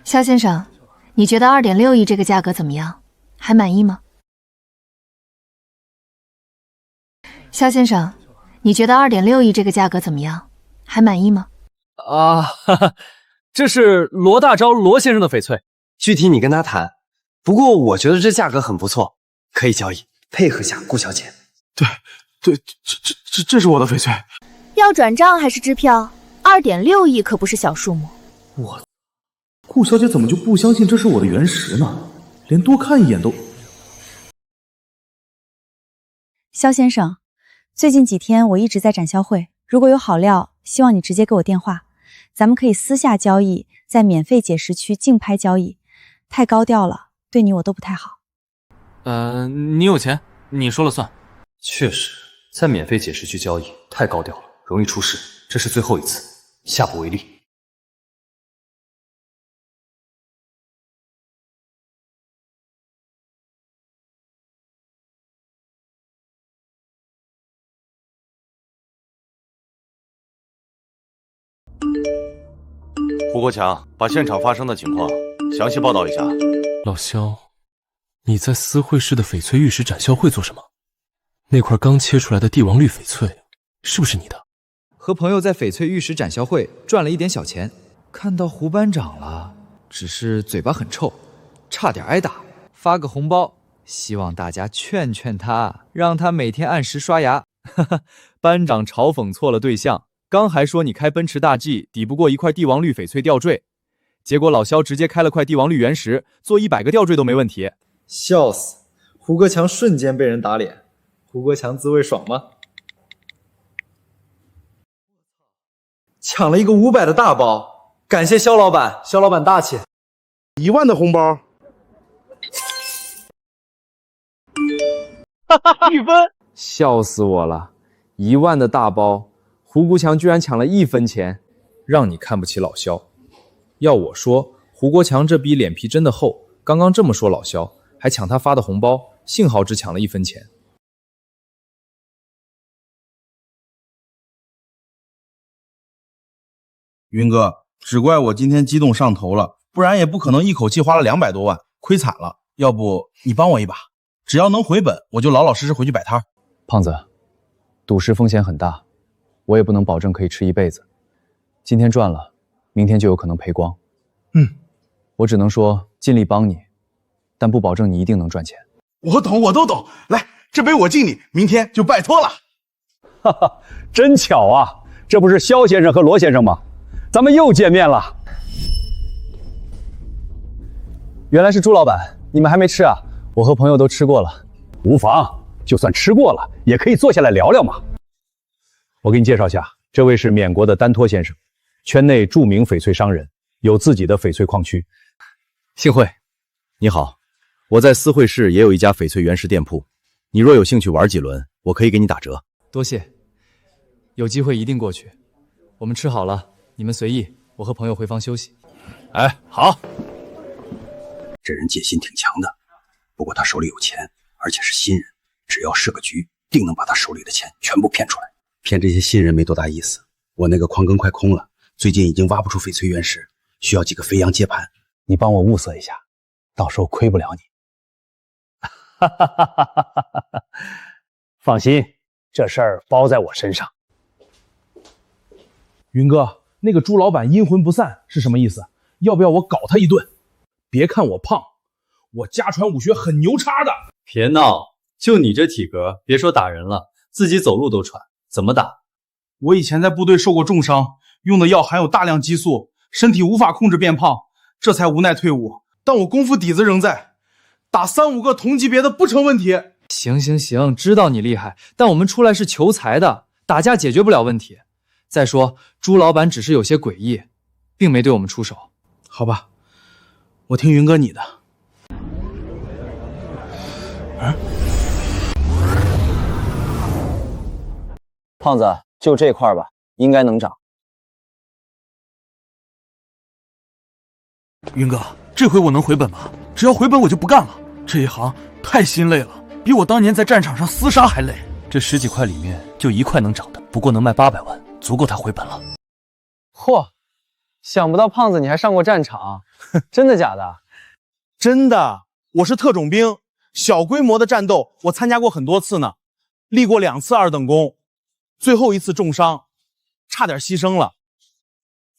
肖先生，你觉得2.6亿这个价格怎么样？还满意吗？肖先生，你觉得2.6亿这个价格怎么样？还满意吗？啊，哈哈，这是罗大钊罗先生的翡翠，具体你跟他谈。不过我觉得这价格很不错，可以交易，配合下顾小姐。对，这是我的翡翠。要转账还是支票？2.6亿可不是小数目。顾小姐怎么就不相信这是我的原石呢？连多看一眼都……肖先生，最近几天我一直在展销会，如果有好料，希望你直接给我电话，咱们可以私下交易，在免费解释区竞拍交易。太高调了，对你我都不太好。你有钱，你说了算。确实，在免费解释区交易太高调了，容易出事。这是最后一次，下不为例。胡国强，把现场发生的情况详细报道一下。老肖，你在私会市的翡翠玉石展销会做什么？那块刚切出来的帝王绿翡翠，是不是你的？和朋友在翡翠玉石展销会赚了一点小钱，看到胡班长了，只是嘴巴很臭，差点挨打。发个红包，希望大家劝劝他，让他每天按时刷牙。哈哈，班长嘲讽错了对象。刚还说你开奔驰大 G 抵不过一块帝王绿翡翠吊坠，结果老肖直接开了块帝王绿原石，做100个吊坠都没问题。笑死！胡国强瞬间被人打脸，胡国强滋味爽吗？抢了一个500的大包，感谢肖老板，肖老板大气。1万的红包，哈哈，1分，笑死我了！1万的大包。胡国强居然抢了1分钱，让你看不起老肖。要我说，胡国强这逼脸皮真的厚，刚刚这么说老肖，还抢他发的红包，幸好只抢了1分钱。云哥，只怪我今天激动上头了，不然也不可能一口气花了200多万，亏惨了。要不你帮我一把，只要能回本，我就老老实实回去摆摊。胖子，赌石风险很大。我也不能保证可以吃一辈子，今天赚了，明天就有可能赔光。我只能说尽力帮你，但不保证你一定能赚钱。我懂，我都懂。来，这杯我敬你，明天就拜托了。哈哈，真巧啊！这不是肖先生和罗先生吗？咱们又见面了。原来是朱老板，你们还没吃啊？我和朋友都吃过了。无妨，就算吃过了，也可以坐下来聊聊嘛。我给你介绍下，这位是缅国的丹托先生，圈内著名翡翠商人，有自己的翡翠矿区。幸会，你好，我在私会市也有一家翡翠原石店铺，你若有兴趣玩几轮，我可以给你打折。多谢，有机会一定过去。我们吃好了，你们随意，我和朋友回房休息。哎，好。这人戒心挺强的，不过他手里有钱，而且是新人，只要设个局，定能把他手里的钱全部骗出来。骗这些新人没多大意思，我那个矿坑快空了，最近已经挖不出翡翠原石，需要几个肥羊接盘，你帮我物色一下，到时候亏不了你。哈哈哈哈哈！放心，这事儿包在我身上。云哥，那个朱老板阴魂不散是什么意思？要不要我搞他一顿？别看我胖，我家传武学很牛叉的。别闹，就你这体格，别说打人了，自己走路都喘。怎么打？我以前在部队受过重伤，用的药含有大量激素，身体无法控制变胖，这才无奈退伍。但我功夫底子仍在，打3、5个同级别的不成问题。行，知道你厉害，但我们出来是求财的，打架解决不了问题。再说，朱老板只是有些诡异，并没对我们出手。好吧，我听云哥你的。胖子，就这块吧，应该能涨。云哥，这回我能回本吗？只要回本我就不干了，这一行太心累了，比我当年在战场上厮杀还累。这10几块里面就1块能涨的，不过能卖800万，足够他回本了。嚯，想不到胖子你还上过战场，真的假的？真的，我是特种兵，小规模的战斗我参加过很多次呢，立过2次2等功，最后一次重伤，差点牺牲了。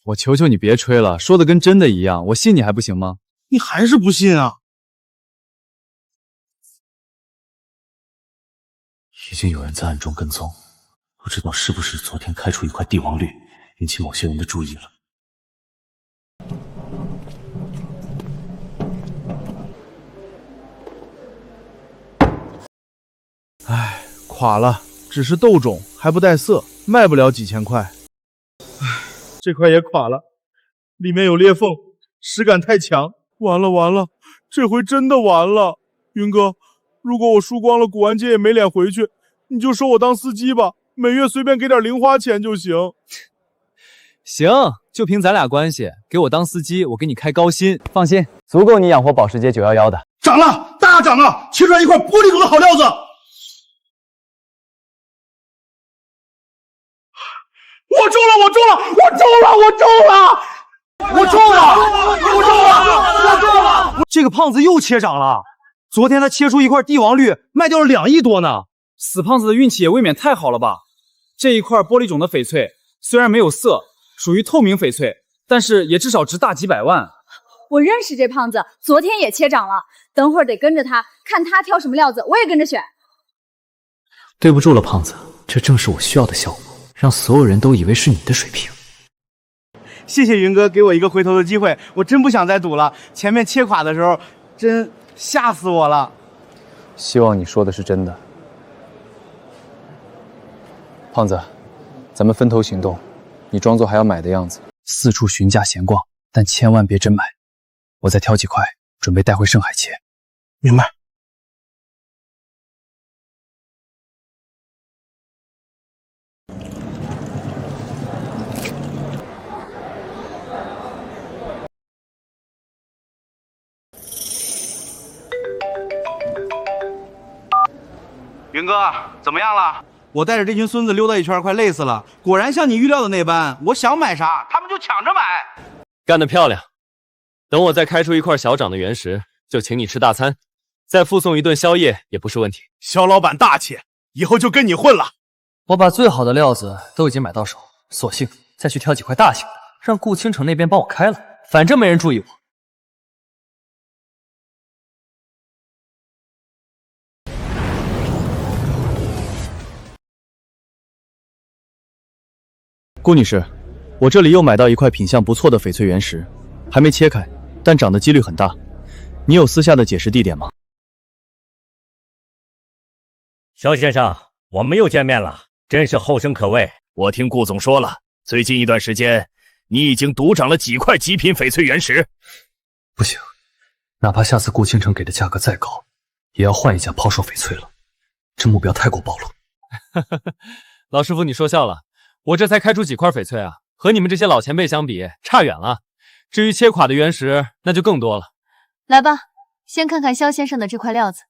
我求求你别吹了，说的跟真的一样，我信你还不行吗？你还是不信啊？已经有人在暗中跟踪，不知道是不是昨天开出一块帝王绿，引起某些人的注意了。唉，垮了，只是豆种，还不带色，卖不了几千块。唉，这块也垮了，里面有裂缝，实感太强。完了完了，这回真的完了。云哥，如果我输光了古玩街也没脸回去，你就收我当司机吧，每月随便给点零花钱就行。行，就凭咱俩关系，给我当司机，我给你开高薪。放心，足够你养活保时捷911的。涨了，大涨了，切出来一块玻璃种的好料子。我中了，我中了，我中了，我中了，我中了，我中了，我中了！这个胖子又切涨了，昨天他切出一块帝王绿，卖掉了2亿多呢。死胖子的运气也未免太好了吧？这一块玻璃种的翡翠虽然没有色，属于透明翡翠，但是也至少值大几百万。我认识这胖子，昨天也切涨了，等会儿得跟着他，看他挑什么料子，我也跟着选。对不住了，胖子，这正是我需要的效果，让所有人都以为是你的水平。谢谢云哥给我一个回头的机会，我真不想再赌了。前面切垮的时候，真吓死我了。希望你说的是真的。胖子，咱们分头行动，你装作还要买的样子，四处询价闲逛，但千万别真买。我再挑几块，准备带回盛海切。明白。云哥，怎么样了？我带着这群孙子溜达一圈，快累死了。果然像你预料的那般，我想买啥，他们就抢着买。干得漂亮！等我再开出一块小涨的原石，就请你吃大餐，再附送一顿宵夜也不是问题。肖老板大气，以后就跟你混了。我把最好的料子都已经买到手，索性再去挑几块大型的，让顾倾城那边帮我开了，反正没人注意我。顾女士，我这里又买到一块品相不错的翡翠原石，还没切开，但涨的几率很大。你有私下的解释地点吗？肖先生，我们又见面了，真是后生可畏。我听顾总说了，最近一段时间，你已经独涨了几块极品翡翠原石。不行，哪怕下次顾倾城给的价格再高，也要换一家抛售翡翠了。这目标太过暴露。老师傅，你说笑了。我这才开出几块翡翠啊，和你们这些老前辈相比，差远了。至于切垮的原石，那就更多了。来吧，先看看肖先生的这块料子。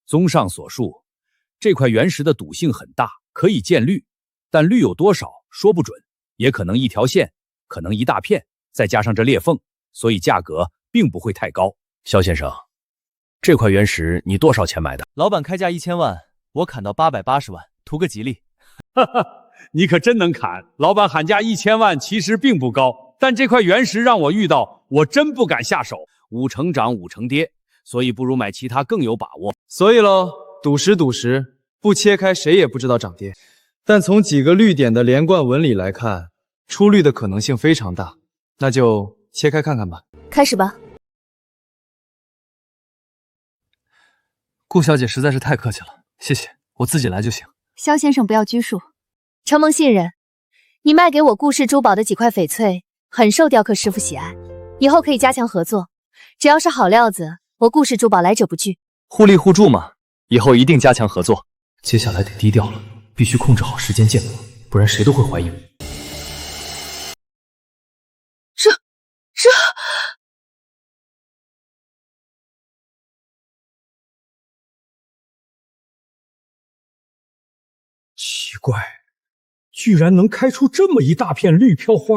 综上所述，这块原石的赌性很大，可以见绿，但绿有多少说不准，也可能一条线，可能一大片，再加上这裂缝，所以价格并不会太高。肖先生，这块原石你多少钱买的？老板开价1000万，我砍到880万，图个吉利。哈哈，你可真能砍！老板喊价1000万，其实并不高，但这块原石让我遇到，我真不敢下手。5成涨5成跌，所以不如买其他更有把握。所以喽，赌石赌石，不切开谁也不知道涨跌。但从几个绿点的连贯纹理来看，出绿的可能性非常大，那就切开看看吧。开始吧。顾小姐实在是太客气了，谢谢，我自己来就行。肖先生不要拘束，承蒙信任，你卖给我顾氏珠宝的几块翡翠很受雕刻师傅喜爱，以后可以加强合作。只要是好料子，我顾氏珠宝来者不拒。互利互助嘛，以后一定加强合作。接下来得低调了，必须控制好时间间隔，不然谁都会怀疑我。这……奇怪，居然能开出这么一大片绿飘花，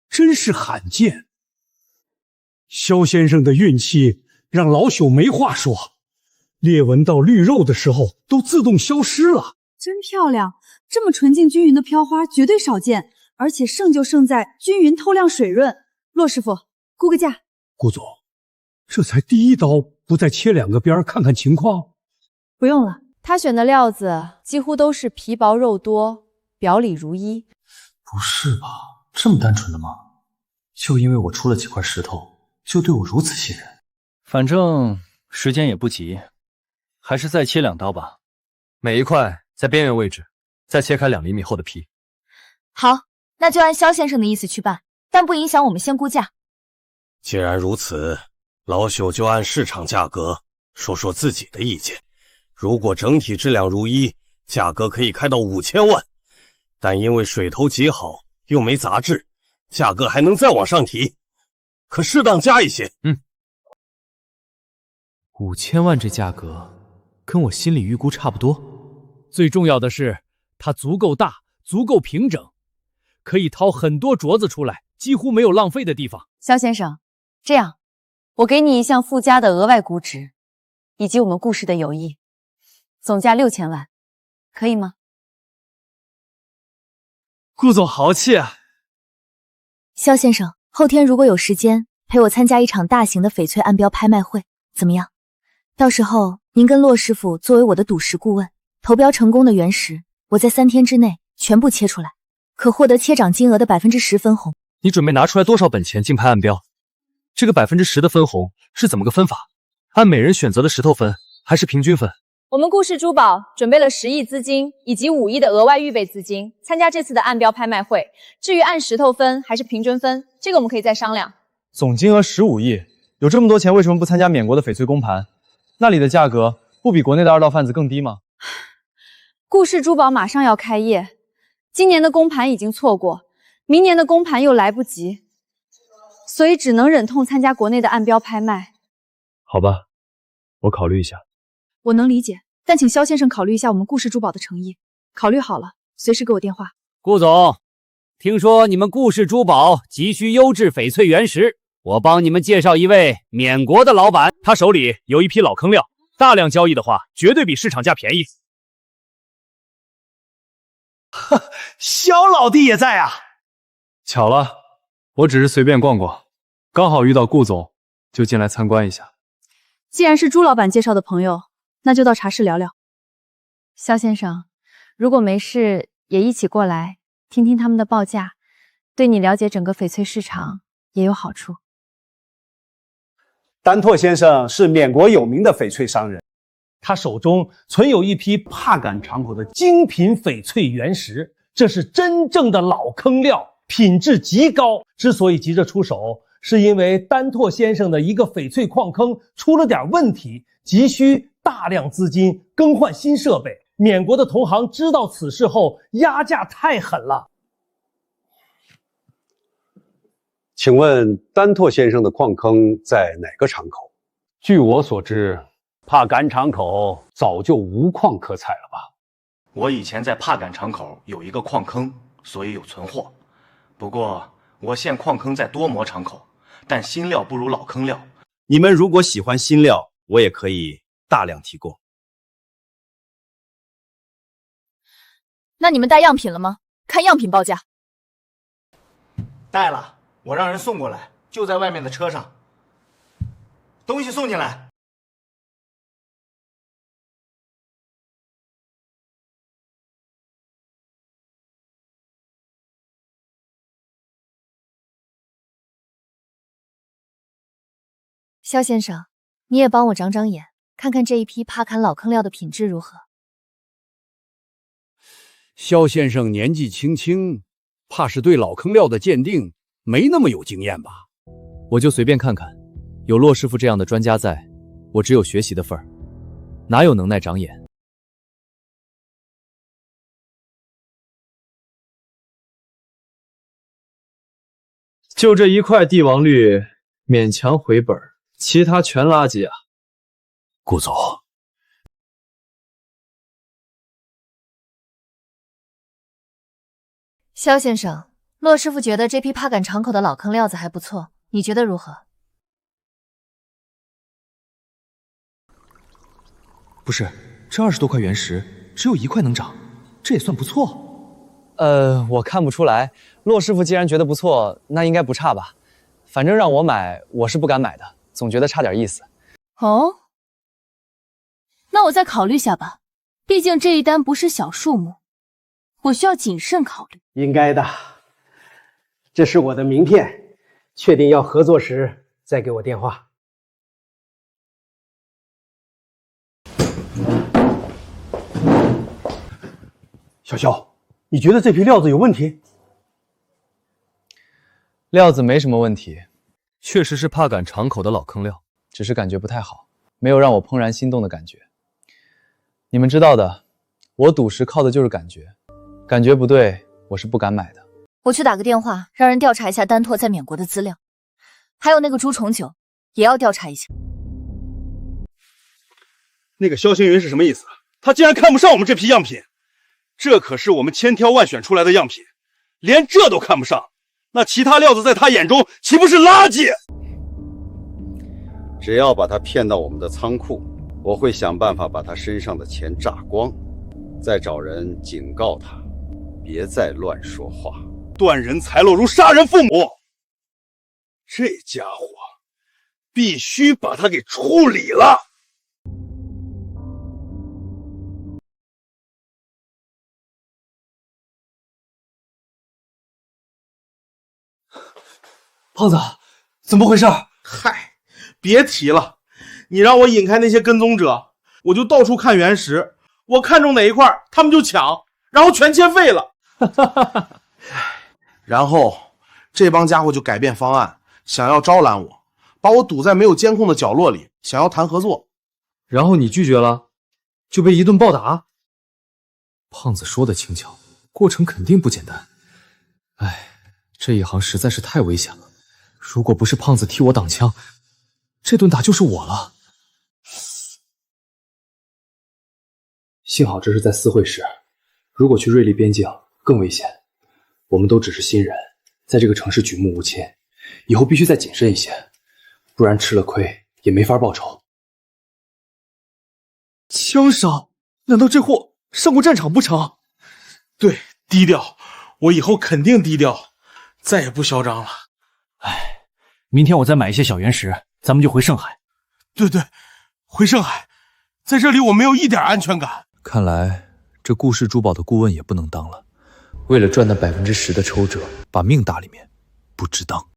真是罕见。萧先生的运气让老朽没话说，裂纹到绿肉的时候都自动消失了。真漂亮，这么纯净均匀的飘花绝对少见，而且胜就胜在均匀透亮水润。骆师傅，估个价。顾总，这才第一刀，不再切2个边看看情况？不用了，他选的料子几乎都是皮薄肉多，表里如一。不是吧？这么单纯的吗？就因为我出了几块石头，就对我如此信任？反正时间也不急，还是再切2刀吧。每一块在边缘位置，再切开2厘米厚的皮。好，那就按萧先生的意思去办，但不影响我们先估价。既然如此，老朽就按市场价格说说自己的意见。如果整体质量如一，价格可以开到5000万，但因为水头极好，又没杂质，价格还能再往上提，可适当加一些。5000万这价格，跟我心里预估差不多。最重要的是，它足够大，足够平整，可以掏很多镯子出来，几乎没有浪费的地方。萧先生，这样，我给你一项附加的额外估值，以及我们顾氏的友谊，总价6000万，可以吗？顾总豪气啊！萧先生，后天如果有时间，陪我参加一场大型的翡翠暗标拍卖会，怎么样？到时候您跟骆师傅作为我的赌石顾问，投标成功的原石，我在3天之内全部切出来，可获得切涨金额的10%分红。你准备拿出来多少本钱竞拍暗标？这个10%的分红是怎么个分法？按每人选择的石头分，还是平均分？我们顾氏珠宝准备了10亿资金以及5亿的额外预备资金，参加这次的暗标拍卖会。至于按石头分还是平均分，这个我们可以再商量。总金额15亿，有这么多钱，为什么不参加缅国的翡翠公盘？那里的价格不比国内的2道贩子更低吗？顾氏珠宝马上要开业，今年的公盘已经错过，明年的公盘又来不及，所以只能忍痛参加国内的暗标拍卖。好吧，我考虑一下。我能理解，但请萧先生考虑一下我们顾氏珠宝的诚意。考虑好了，随时给我电话。顾总，听说你们顾氏珠宝急需优质翡翠原石，我帮你们介绍一位缅国的老板，他手里有一批老坑料，大量交易的话，绝对比市场价便宜。萧老弟也在啊！巧了，我只是随便逛逛，刚好遇到顾总，就进来参观一下。既然是朱老板介绍的朋友，那就到茶室聊聊。萧先生，如果没事，也一起过来听听他们的报价，对你了解整个翡翠市场也有好处。丹拓先生是缅国有名的翡翠商人，他手中存有一批帕敢敞口的精品翡翠原石，这是真正的老坑料，品质极高。之所以急着出手，是因为丹拓先生的一个翡翠矿坑出了点问题，急需大量资金更换新设备。缅国的同行知道此事后，压价太狠了。请问丹拓先生的矿坑在哪个场口？据我所知，帕敢场口早就无矿可采了吧？我以前在帕敢场口有一个矿坑，所以有存货。不过我现矿坑在多摩场口，但新料不如老坑料。你们如果喜欢新料，我也可以大量提供。那你们带样品了吗？看样品报价。带了，我让人送过来，就在外面的车上。东西送进来。萧先生，你也帮我长长眼，看看这一批帕坎老坑料的品质如何。萧先生年纪轻轻，怕是对老坑料的鉴定没那么有经验吧？我就随便看看，有骆师傅这样的专家在，我只有学习的份儿，哪有能耐长眼？就这一块帝王绿，勉强回本，其他全垃圾啊！顾总，肖先生，骆师傅觉得这批怕赶场口的老坑料子还不错，你觉得如何？不是，这20多块原石，只有1块能涨，这也算不错。我看不出来。骆师傅既然觉得不错，那应该不差吧？反正让我买，我是不敢买的，总觉得差点意思。哦，那我再考虑下吧，毕竟这一单不是小数目，我需要谨慎考虑。应该的，这是我的名片，确定要合作时再给我电话。小肖，你觉得这批料子有问题？料子没什么问题，确实是怕赶场口的老坑料，只是感觉不太好，没有让我怦然心动的感觉。你们知道的，我赌石靠的就是感觉，感觉不对，我是不敢买的。我去打个电话，让人调查一下丹拓在缅国的资料，还有那个朱重九，也要调查一下。那个萧星云是什么意思？他竟然看不上我们这批样品，这可是我们千挑万选出来的样品，连这都看不上，那其他料子在他眼中岂不是垃圾？只要把他骗到我们的仓库，我会想办法把他身上的钱榨光，再找人警告他，别再乱说话。断人财路如杀人父母，这家伙必须把他给处理了。胖子，怎么回事？嗨，别提了，你让我引开那些跟踪者，我就到处看原石，我看中哪一块，他们就抢，然后全切废了。然后这帮家伙就改变方案，想要招揽我，把我堵在没有监控的角落里，想要谈合作。然后你拒绝了，就被一顿暴打。胖子说的轻巧，过程肯定不简单。哎，这一行实在是太危险了。如果不是胖子替我挡枪，这顿打就是我了。幸好这是在私会时，如果去瑞丽边境更危险。我们都只是新人，在这个城市举目无亲，以后必须再谨慎一些，不然吃了亏也没法报仇。枪伤？难道这货上过战场不成？对，低调，我以后肯定低调，再也不嚣张了。哎，明天我再买一些小原石，咱们就回盛海。对，回盛海，在这里我没有一点安全感。看来这顾氏珠宝的顾问也不能当了。为了赚那10%的抽折，把命搭里面，不值当。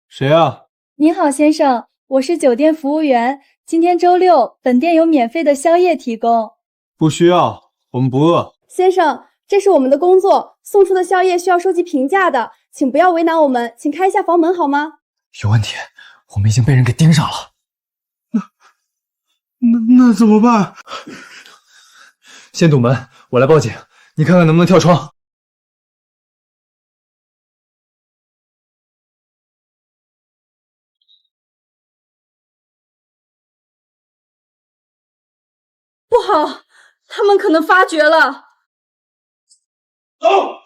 谁啊？您好，先生，我是酒店服务员。今天周六，本店有免费的宵夜提供。不需要，我们不饿。先生，这是我们的工作，送出的宵夜需要收集评价的，请不要为难我们，请开一下房门好吗？有问题，我们已经被人给盯上了。那怎么办？先堵门，我来报警，你看看能不能跳窗。不好，他们可能发觉了。走！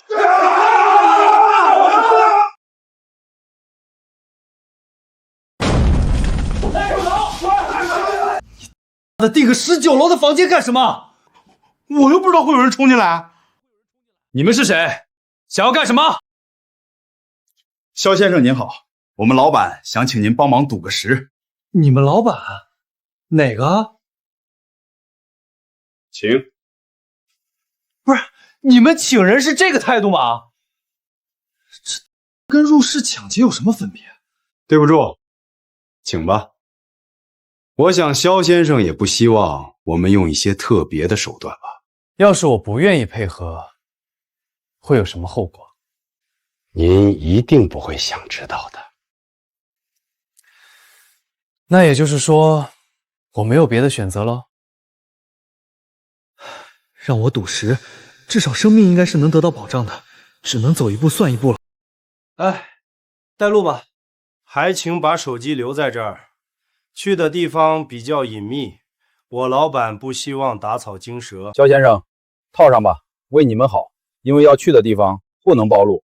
订个19楼的房间干什么？我又不知道会有人冲进来。你们是谁？想要干什么？肖先生您好，我们老板想请您帮忙赌个石。你们老板？哪个？请。不是，你们请人是这个态度吗？这跟入室抢劫有什么分别？对不住，请吧。我想肖先生也不希望我们用一些特别的手段吧。要是我不愿意配合，会有什么后果？您一定不会想知道的。那也就是说，我没有别的选择喽。让我赌石，至少生命应该是能得到保障的，只能走一步算一步了。哎，带路吧，还请把手机留在这儿。去的地方比较隐秘，我老板不希望打草惊蛇。肖先生，套上吧，为你们好，因为要去的地方不能暴露。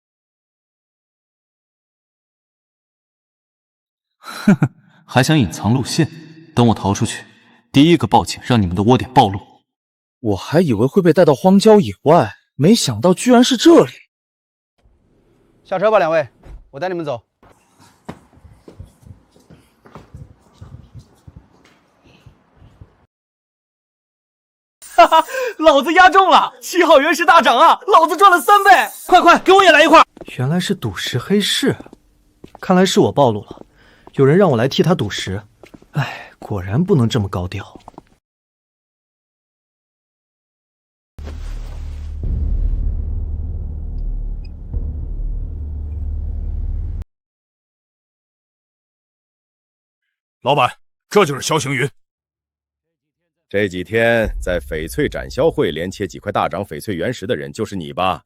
呵呵，还想隐藏路线？等我逃出去，第一个报警，让你们的窝点暴露。我还以为会被带到荒郊野外，没想到居然是这里。下车吧，两位，我带你们走。哈哈，老子押中了！7号原石大涨啊，老子赚了3倍！快，给我也来一块！原来是赌石黑市，看来是我暴露了，有人让我来替他赌石。哎，果然不能这么高调。老板，这就是肖行云。这几天在翡翠展销会连切几块大涨翡翠原石的人就是你吧？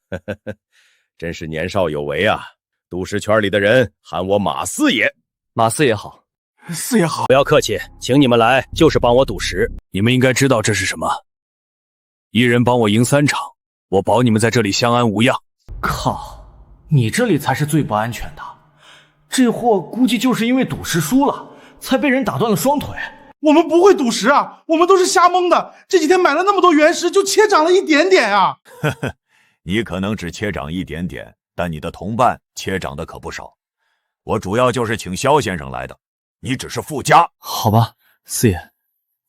真是年少有为啊！赌石圈里的人喊我马四爷。马四爷好。四爷好。不要客气，请你们来就是帮我赌石。你们应该知道这是什么。一人帮我赢3场，我保你们在这里相安无恙。靠，你这里才是最不安全的。这货估计就是因为赌石输了，才被人打断了双腿。我们不会赌石啊，我们都是瞎蒙的。这几天买了那么多原石，就切涨了一点点啊。呵呵，你可能只切涨一点点，但你的同伴切涨的可不少。我主要就是请肖先生来的，你只是附加。好吧，四爷，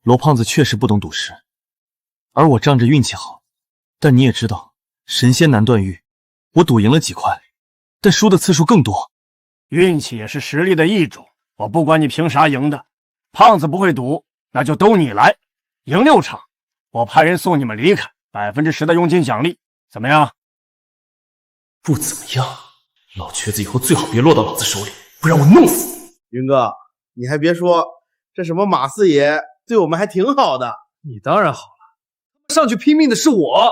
罗胖子确实不懂赌石，而我仗着运气好。但你也知道，神仙难断玉，我赌赢了几块，但输的次数更多。运气也是实力的一种，我不管你凭啥赢的。胖子不会赌，那就都你来，赢6场，我派人送你们离开，10%的佣金奖励，怎么样？不怎么样，老瘸子以后最好别落到老子手里，不然我弄死你。云哥，你还别说，这什么马四爷对我们还挺好的。你当然好了，上去拼命的是我。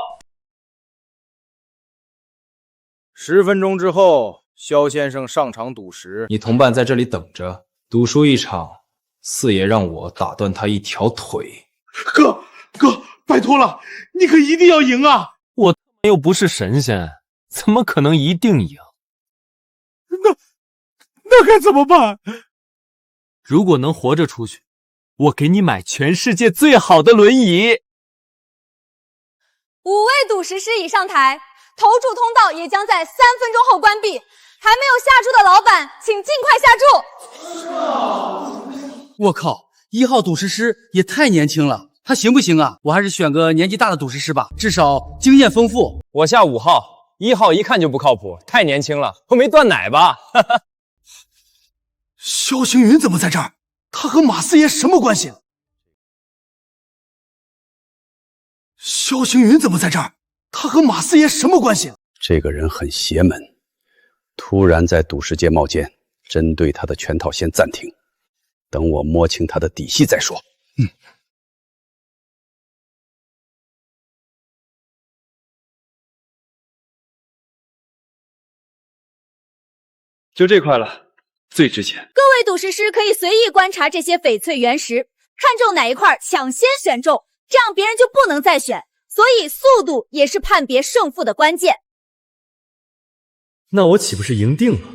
10分钟之后，肖先生上场赌石，你同伴在这里等着，赌输1场。四爷让我打断他一条腿。哥，拜托了，你可一定要赢啊！我又不是神仙，怎么可能一定赢？那该怎么办？如果能活着出去，我给你买全世界最好的轮椅。5位赌石师已上台，投注通道也将在3分钟后关闭。还没有下注的老板，请尽快下注。我靠，1号赌石师也太年轻了，他行不行啊？我还是选个年纪大的赌石师吧，至少经验丰富。我下5号，1号一看就不靠谱，太年轻了，会没断奶吧？萧星云怎么在这儿？他和马四爷什么关系？萧星云怎么在这儿？他和马四爷什么关系？这个人很邪门，突然在赌石界冒尖，针对他的全套先暂停。等我摸清他的底细再说。就这块了，最值钱。各位赌石师可以随意观察这些翡翠原石，看中哪一块抢先选中，这样别人就不能再选。所以速度也是判别胜负的关键。那我岂不是赢定了？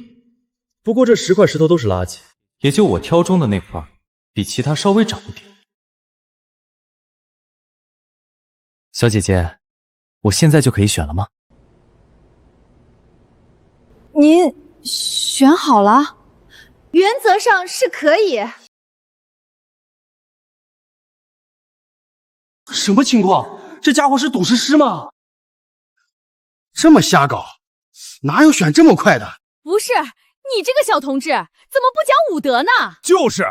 不过这10块石头都是垃圾。也就我挑中的那块比其他稍微涨一点。小姐姐，我现在就可以选了吗？您选好了？原则上是可以。什么情况？这家伙是赌石师吗？这么瞎搞，哪有选这么快的？不是。你这个小同志怎么不讲武德呢？就是，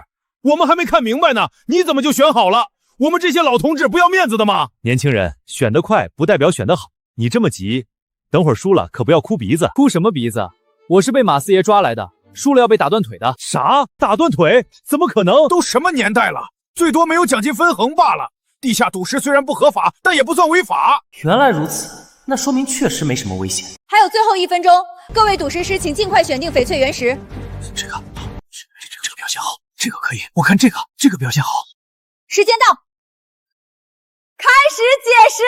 我们还没看明白呢，你怎么就选好了？我们这些老同志不要面子的吗？年轻人，选得快不代表选得好，你这么急，等会儿输了可不要哭鼻子。哭什么鼻子？我是被马四爷抓来的，输了要被打断腿的。啥？打断腿？怎么可能？都什么年代了，最多没有奖金分红罢了。地下赌石虽然不合法，但也不算违法。原来如此，那说明确实没什么危险。还有最后1分钟，各位赌石师请尽快选定翡翠原石。这个表现好，这个可以，我看这个表现好。时间到，开始解时。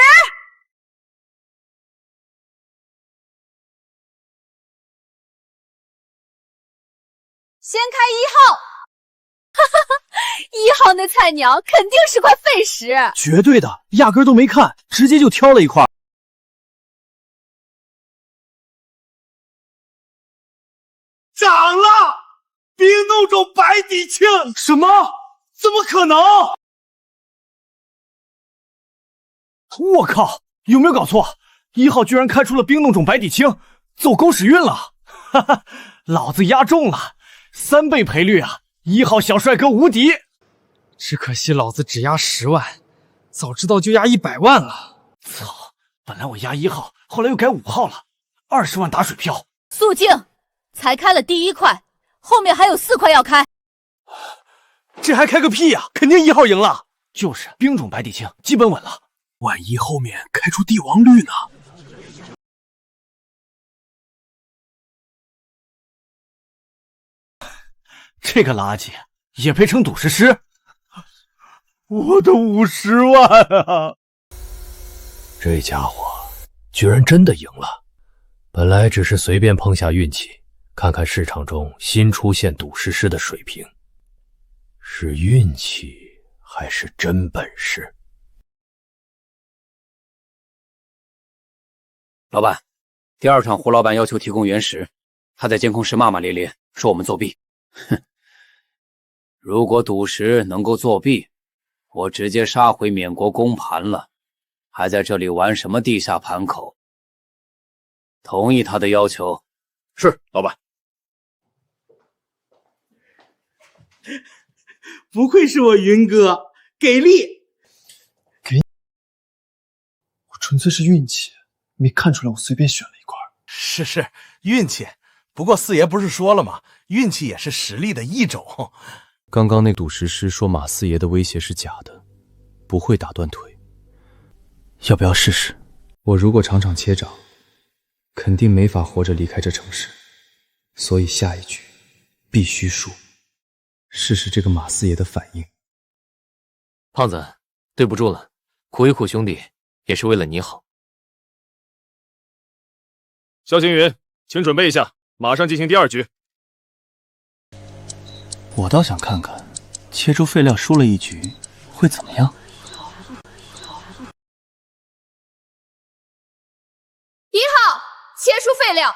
先开1号，哈哈哈，1号那菜鸟肯定是块废石，绝对的，压根都没看，直接就挑了一块。涨了！冰冻种白底青！什么？怎么可能？我靠！有没有搞错？1号居然开出了冰冻种白底青，走狗屎运了！哈哈，老子压中了，3倍赔率啊！1号小帅哥无敌！只可惜老子只压10万，早知道就压100万了。操！本来我压1号，后来又改5号了，20万打水漂。肃静！才开了第1块，后面还有4块要开。这还开个屁呀！肯定1号赢了。就是冰种白底青，基本稳了。万一后面开出帝王绿呢？这个垃圾也配称赌石师？我的50万啊！这家伙居然真的赢了。本来只是随便碰下运气，看看市场中新出现赌石师的水平，是运气还是真本事？老板，第2场胡老板要求提供原石，他在监控室骂骂咧咧，说我们作弊。哼，如果赌石能够作弊，我直接杀回缅国公盘了，还在这里玩什么地下盘口？同意他的要求。是，老板。不愧是我云哥，给力！我纯粹是运气，没看出来我随便选了一块。是运气，不过四爷不是说了吗？运气也是实力的一种。刚刚那赌石师说马四爷的威胁是假的，不会打断腿。要不要试试？我如果场场切掌，肯定没法活着离开这城市，所以下一局必须输，试试这个马四爷的反应。胖子，对不住了，苦一苦兄弟，也是为了你好。肖星云，请准备一下，马上进行第2局。我倒想看看，切出废料输了一局会怎么样。1号，切出废料。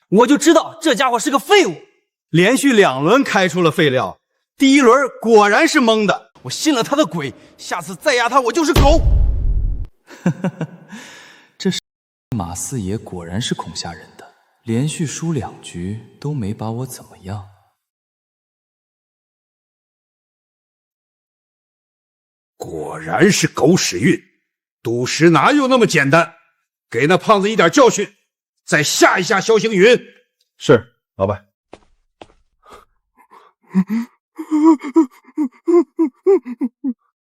我就知道这家伙是个废物，连续2轮开出了废料，第1轮果然是蒙的，我信了他的鬼，下次再压他我就是狗。这是马四爷果然是恐吓人的，连续输2局都没把我怎么样。果然是狗屎运，赌石哪有那么简单？给那胖子一点教训，再吓一吓萧星云。是，老板。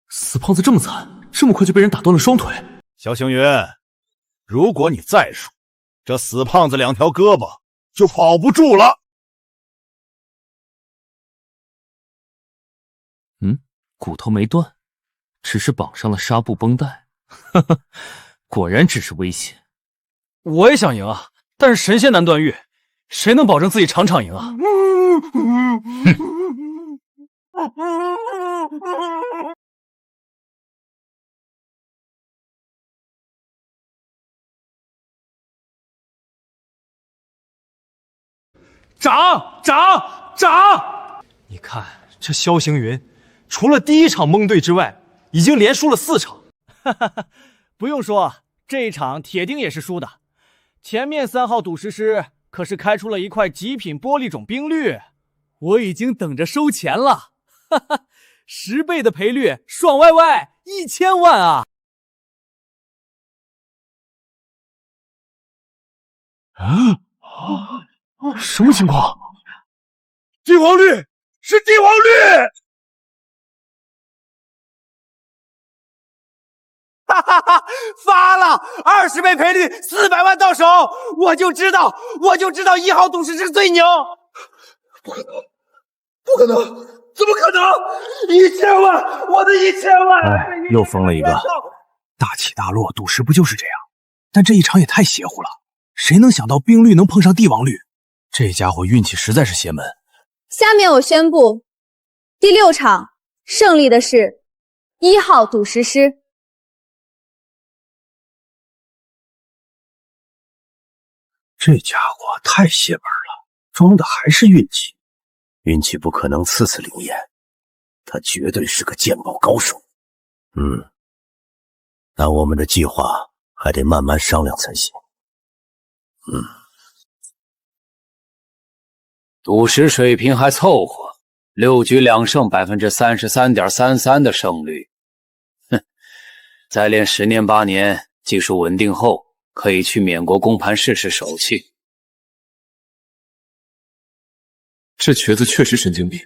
死胖子这么惨，这么快就被人打断了双腿。萧星云，如果你再输，这死胖子2条胳膊就跑不住了。骨头没断，只是绑上了纱布绷带。呵呵，果然只是威胁。我也想赢啊，但是神仙难断玉，谁能保证自己场场赢啊？涨！你看这萧星云，除了第1场蒙对之外，已经连输了4场。不用说，这一场铁定也是输的。前面3号赌石师可是开出了一块极品玻璃种冰绿，我已经等着收钱了。哈哈，10倍的赔率，爽歪歪，1000万啊！什么情况？帝王绿，是帝王绿！哈哈哈！发了，20倍赔率，400万到手！我就知道1号赌石是最牛！不可能，不可能，怎么可能？1000万，我的1000万！哎，又疯了一个。大起大落，赌石不就是这样？但这一场也太邪乎了，谁能想到兵律能碰上帝王律？这家伙运气实在是邪门。下面我宣布，第6场胜利的是1号赌石师。这家伙太邪门了，装的还是运气。运气不可能次次灵验，他绝对是个鉴宝高手。那我们的计划还得慢慢商量才行。赌石水平还凑合，6局2胜，33.33%的胜率。再练10年8年，技术稳定后，可以去缅国公盘试试手气。这瘸子确实神经病，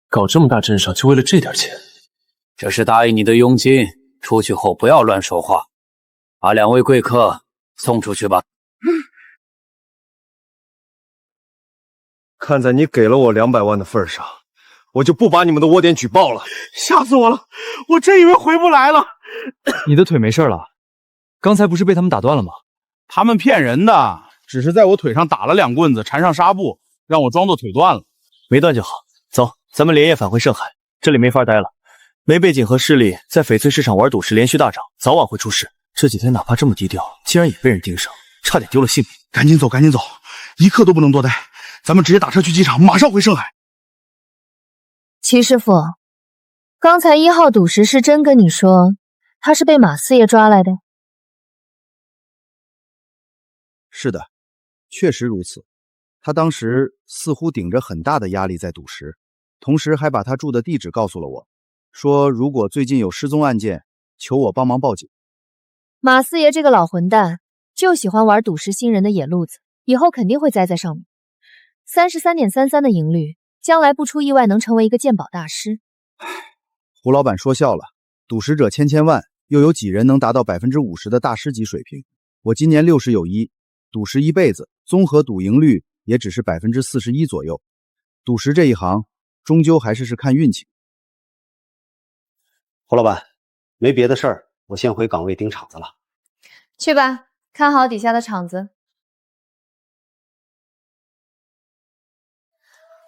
搞这么大阵仗就为了这点钱。这是答应你的佣金，出去后不要乱说话。把2位贵客送出去吧。看在你给了我200万的份上，我就不把你们的窝点举报了。吓死我了，我真以为回不来了。你的腿没事了？刚才不是被他们打断了吗？他们骗人的，只是在我腿上打了2棍子，缠上纱布，让我装作腿断了。没断就好，走，咱们连夜返回盛海，这里没法待了。没背景和势力，在翡翠市场玩赌石连续大涨，早晚会出事。这几天哪怕这么低调，竟然也被人盯上，差点丢了性命。赶紧走，赶紧走，一刻都不能多待。咱们直接打车去机场，马上回盛海。齐师傅，刚才1号赌石是真跟你说他是被马四爷抓来的？是的，确实如此。他当时似乎顶着很大的压力在赌石，同时还把他住的地址告诉了我，说如果最近有失踪案件，求我帮忙报警。马四爷这个老混蛋就喜欢玩赌石新人的野路子，以后肯定会栽在上面。33.33%的赢率，将来不出意外能成为一个鉴宝大师。胡老板说笑了，赌石者千万，又有几人能达到50%的大师级水平？我今年60有1，赌石一辈子，综合赌赢率也只是41%左右。赌石这一行，终究还是看运气。胡老板，没别的事儿，我先回岗位盯场子了。去吧，看好底下的场子。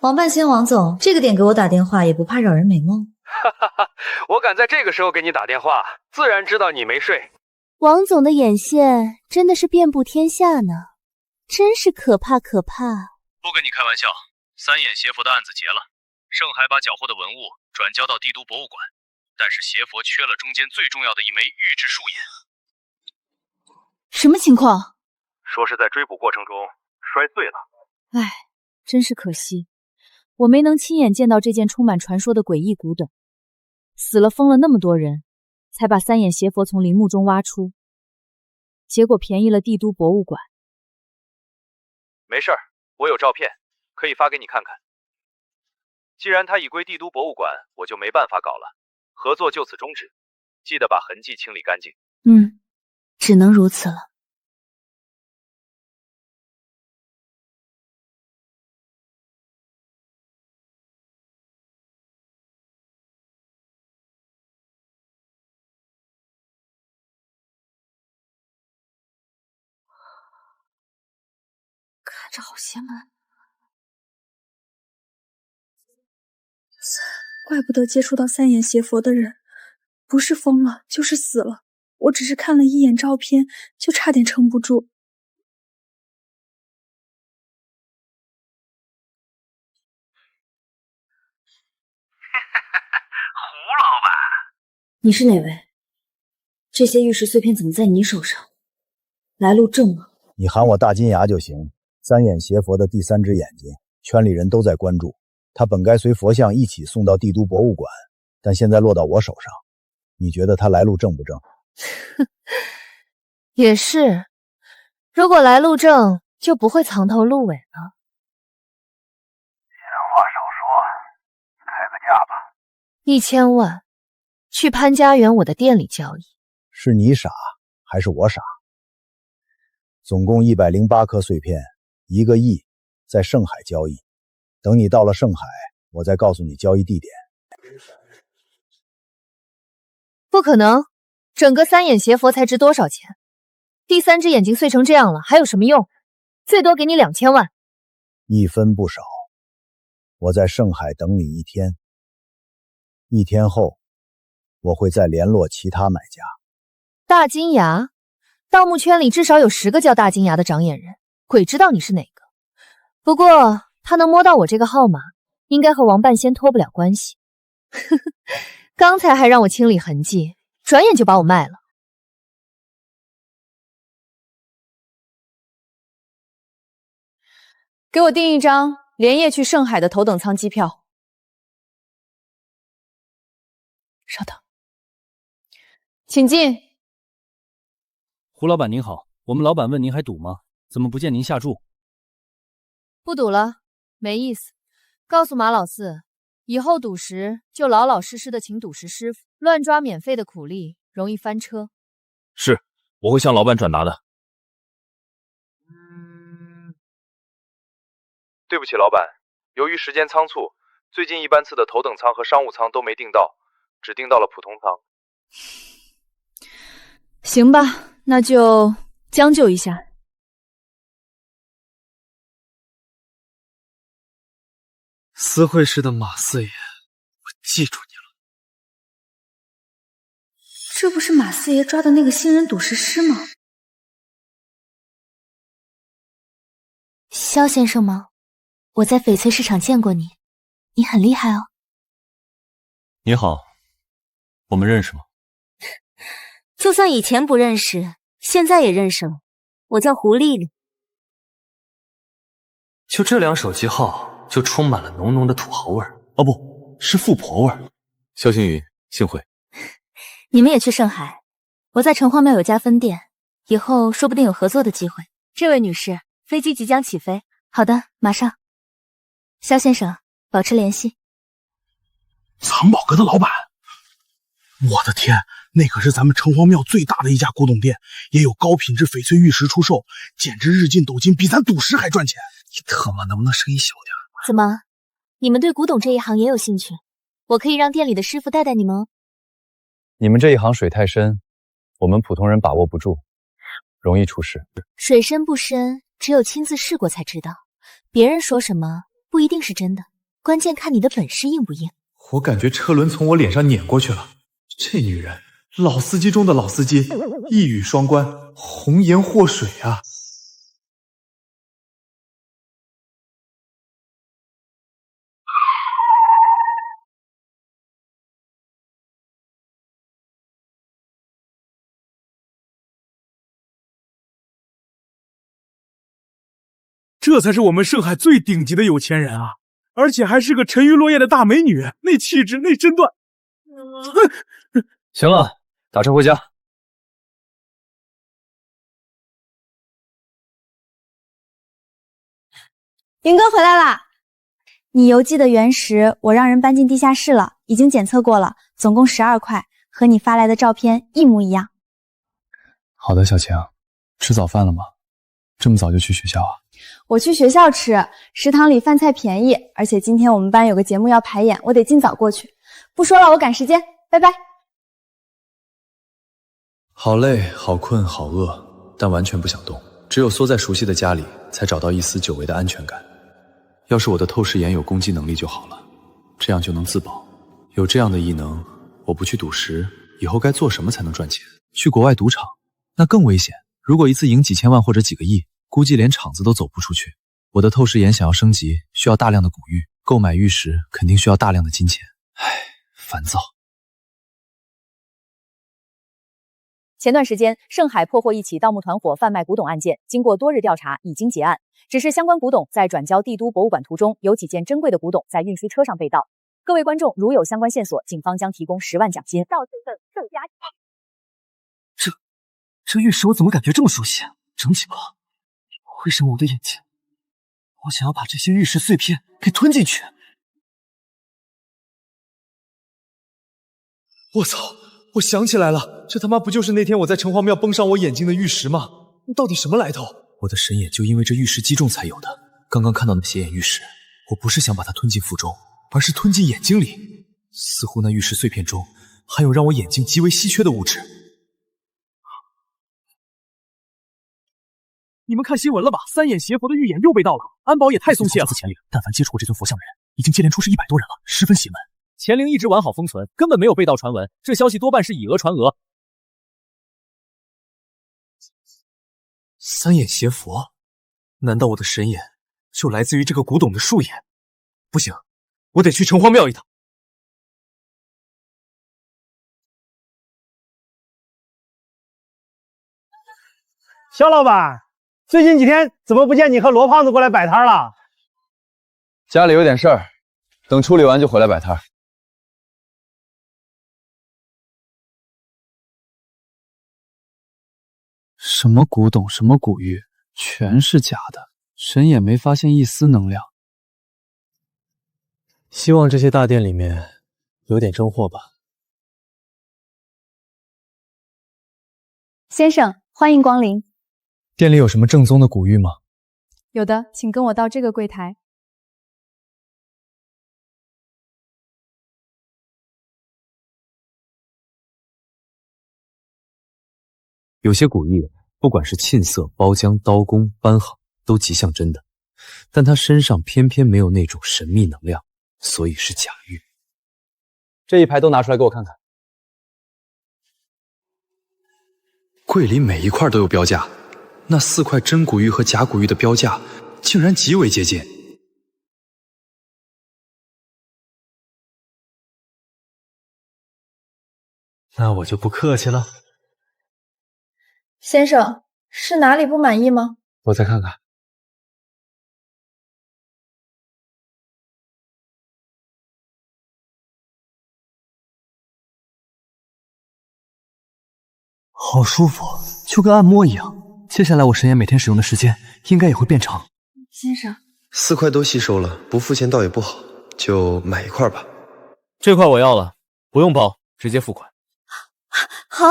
王半仙王总，这个点给我打电话，也不怕扰人美梦？我敢在这个时候给你打电话，自然知道你没睡。王总的眼线真的是遍布天下呢，真是可怕可怕。不跟你开玩笑，3眼邪佛的案子结了，盛海把缴获的文物转交到帝都博物馆，但是邪佛缺了中间最重要的一枚玉质树眼。什么情况？说是在追捕过程中摔碎了。唉，真是可惜，我没能亲眼见到这件充满传说的诡异古董。死了疯了那么多人，才把3眼邪佛从陵墓中挖出，结果便宜了帝都博物馆。没事儿，我有照片，可以发给你看看。既然它已归帝都博物馆，我就没办法搞了，合作就此终止。记得把痕迹清理干净。只能如此了。看着好邪门，怪不得接触到3眼邪佛的人，不是疯了就是死了。我只是看了一眼照片，就差点撑不住。胡老板，你是哪位？这些玉石碎片怎么在你手上？来路正吗？你喊我大金牙就行。3眼邪佛的第3只眼睛，圈里人都在关注。他本该随佛像一起送到帝都博物馆，但现在落到我手上。你觉得他来路正不正？也是，如果来路正，就不会藏头露尾了。闲话少说，开个价吧。1000万，去潘家园我的店里交易。是你傻，还是我傻？总共108颗碎片，1个亿，在盛海交易。等你到了盛海，我再告诉你交易地点。不可能，整个三眼邪佛才值多少钱？第三只眼睛碎成这样了，还有什么用？最多给你2000万。1分不少。我在盛海等你1天，1天后我会再联络其他买家。大金牙，盗墓圈里至少有10个叫大金牙的长眼人，鬼知道你是哪个。不过他能摸到我这个号码，应该和王半仙脱不了关系。呵呵，刚才还让我清理痕迹，转眼就把我卖了。给我订一张连夜去盛海的头等舱机票。稍等，请进。胡老板您好，我们老板问您还赌吗？怎么不见您下注？不赌了，没意思。告诉马老四，以后赌时就老老实实的请赌石师傅，乱抓免费的苦力容易翻车。是，我会向老板转达的。对不起，老板，由于时间仓促，最近一班次的头等舱和商务舱都没订到，只订到了普通舱。行吧，那就将就一下。私会市的马四爷，我记住你了。这不是马四爷抓的那个新人赌石师吗？萧先生吗？我在翡翠市场见过你，你很厉害哦。你好，我们认识吗？就算以前不认识，现在也认识了。我叫胡丽丽。就这2手机号，就充满了浓浓的土豪味儿。哦，不是富婆味儿。肖星宇，幸会。你们也去盛海？我在城隍庙有家分店，以后说不定有合作的机会。这位女士，飞机即将起飞。好的，马上。肖先生，保持联系。藏宝阁的老板，我的天，那可是咱们城隍庙最大的一家古董店，也有高品质翡翠玉石出售，简直日进斗金，比咱赌石还赚钱。你特么能不能声音小点？怎么，你们对古董这一行也有兴趣？我可以让店里的师傅带带你们哦。你们这一行水太深，我们普通人把握不住，容易出事。水深不深，只有亲自试过才知道。别人说什么不一定是真的，关键看你的本事硬不硬。我感觉车轮从我脸上碾过去了。这女人，老司机中的老司机，一语双关，红颜祸水啊！这才是我们盛海最顶级的有钱人啊！而且还是个沉鱼落雁的大美女，那气质，那身段。行了，打车回家。云哥回来啦！你邮寄的原石我让人搬进地下室了，已经检测过了，总共12块，和你发来的照片一模一样。好的，小晴，吃早饭了吗？这么早就去学校啊？我去学校吃，食堂里饭菜便宜，而且今天我们班有个节目要排演，我得尽早过去。不说了，我赶时间，拜拜。好累，好困，好饿，但完全不想动。只有缩在熟悉的家里，才找到一丝久违的安全感。要是我的透视眼有攻击能力就好了，这样就能自保。有这样的异能，我不去赌石，以后该做什么才能赚钱？去国外赌场，那更危险。如果一次赢几千万或者几个亿，估计连场子都走不出去。我的透视眼想要升级，需要大量的古玉，购买玉石肯定需要大量的金钱。唉，烦躁。前段时间，盛海破获一起盗墓团伙贩卖古董案件，经过多日调查，已经结案。只是相关古董在转交帝都博物馆途中，有几件珍贵的古董在运输车上被盗。各位观众，如有相关线索，警方将提供10万奖金。盗字等更加。这玉石我怎么感觉这么熟悉？整体吧，为什么我的眼睛？我想要把这些玉石碎片给吞进去。我操！我想起来了，这他妈不就是那天我在城隍庙崩伤我眼睛的玉石吗？到底什么来头？我的神眼就因为这玉石击中才有的。刚刚看到那邪眼玉石，我不是想把它吞进腹中，而是吞进眼睛里。似乎那玉石碎片中含有让我眼睛极为稀缺的物质。你们看新闻了吧？三眼邪佛的预言又被盗了，安保也太松懈了。乾陵，但凡接触过这尊佛像的人，已经接连出事100多人了，十分邪门。乾陵一直完好封存，根本没有被盗传闻，这消息多半是以讹传讹。三眼邪佛，难道我的神眼就来自于这个古董的树眼？不行，我得去城隍庙一趟。肖老板，最近几天怎么不见你和罗胖子过来摆摊了？家里有点事儿，等处理完就回来摆摊。什么古董，什么古玉，全是假的，神也没发现一丝能量。希望这些大店里面有点真货吧。先生，欢迎光临。店里有什么正宗的古玉吗？有的，请跟我到这个柜台。有些古玉，不管是沁色、包浆、刀工、斑行，都极像真的，但它身上偏偏没有那种神秘能量，所以是假玉。这一排都拿出来给我看看。柜里每一块都有标价，那4块真古玉和假古玉的标价竟然极为接近。那我就不客气了。先生，是哪里不满意吗？我再看看。好舒服，就跟按摩一样。接下来我神眼每天使用的时间应该也会变长。先生，4块都吸收了，不付钱倒也不好，就买1块吧。这块我要了，不用包，直接付款。好，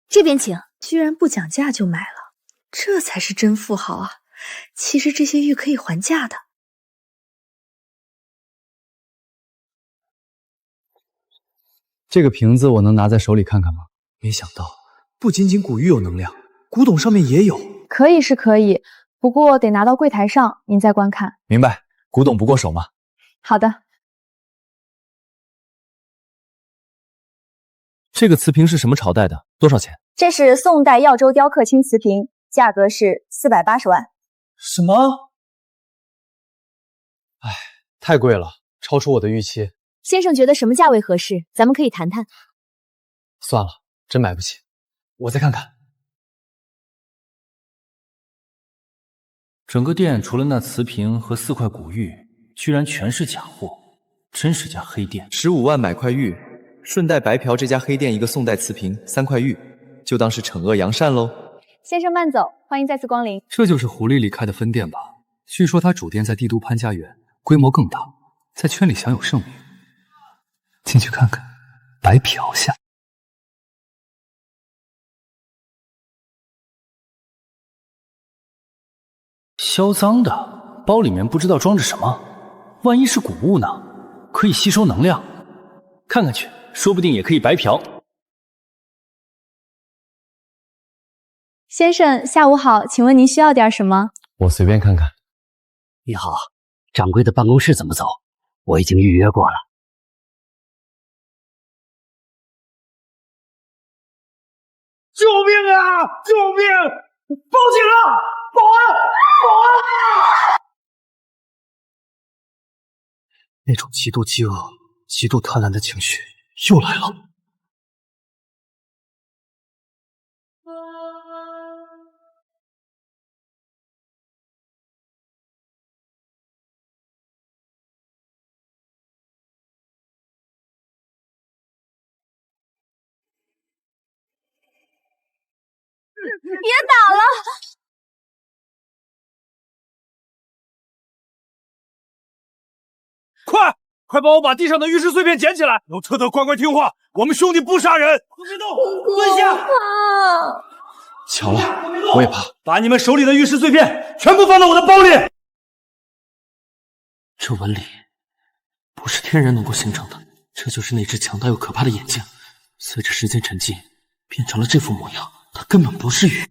这边请。居然不讲价就买了，这才是真富豪啊！其实这些玉可以还价的。这个瓶子我能拿在手里看看吗？没想到不仅仅古玉有能量，古董上面也有。可以是可以，不过得拿到柜台上，您再观看。明白，古董不过手嘛。好的。这个瓷瓶是什么朝代的？多少钱？这是宋代耀州雕刻青瓷瓶，价格是480万。什么？哎，太贵了，超出我的预期。先生觉得什么价位合适？咱们可以谈谈。算了，真买不起，我再看看。整个店除了那瓷瓶和4块古玉，居然全是假货，真是家黑店。15万买块玉，顺带白嫖这家黑店一个宋代瓷瓶，3块玉，就当是惩恶扬善喽。先生慢走，欢迎再次光临。这就是狐狸里开的分店吧？据说他主店在帝都潘家园，规模更大，在圈里享有盛名。进去看看，白嫖下。销赃的包里面不知道装着什么，万一是古物呢？可以吸收能量，看看去，说不定也可以白嫖。先生，下午好，请问您需要点什么？我随便看看。你好，掌柜的办公室怎么走？我已经预约过了。救命啊！救命！报警啊！保安！保安！那种极度饥饿、极度贪婪的情绪又来了。别打了！快帮我把地上的玉石碎片捡起来！有特特乖乖听话，我们兄弟不杀人。不许动！蹲下！巧了，我也怕。把你们手里的玉石碎片全部放到我的包里。这纹理不是天然能够形成的，这就是那只强大又可怕的眼睛。随着时间沉浸，变成了这副模样。它根本不是雨。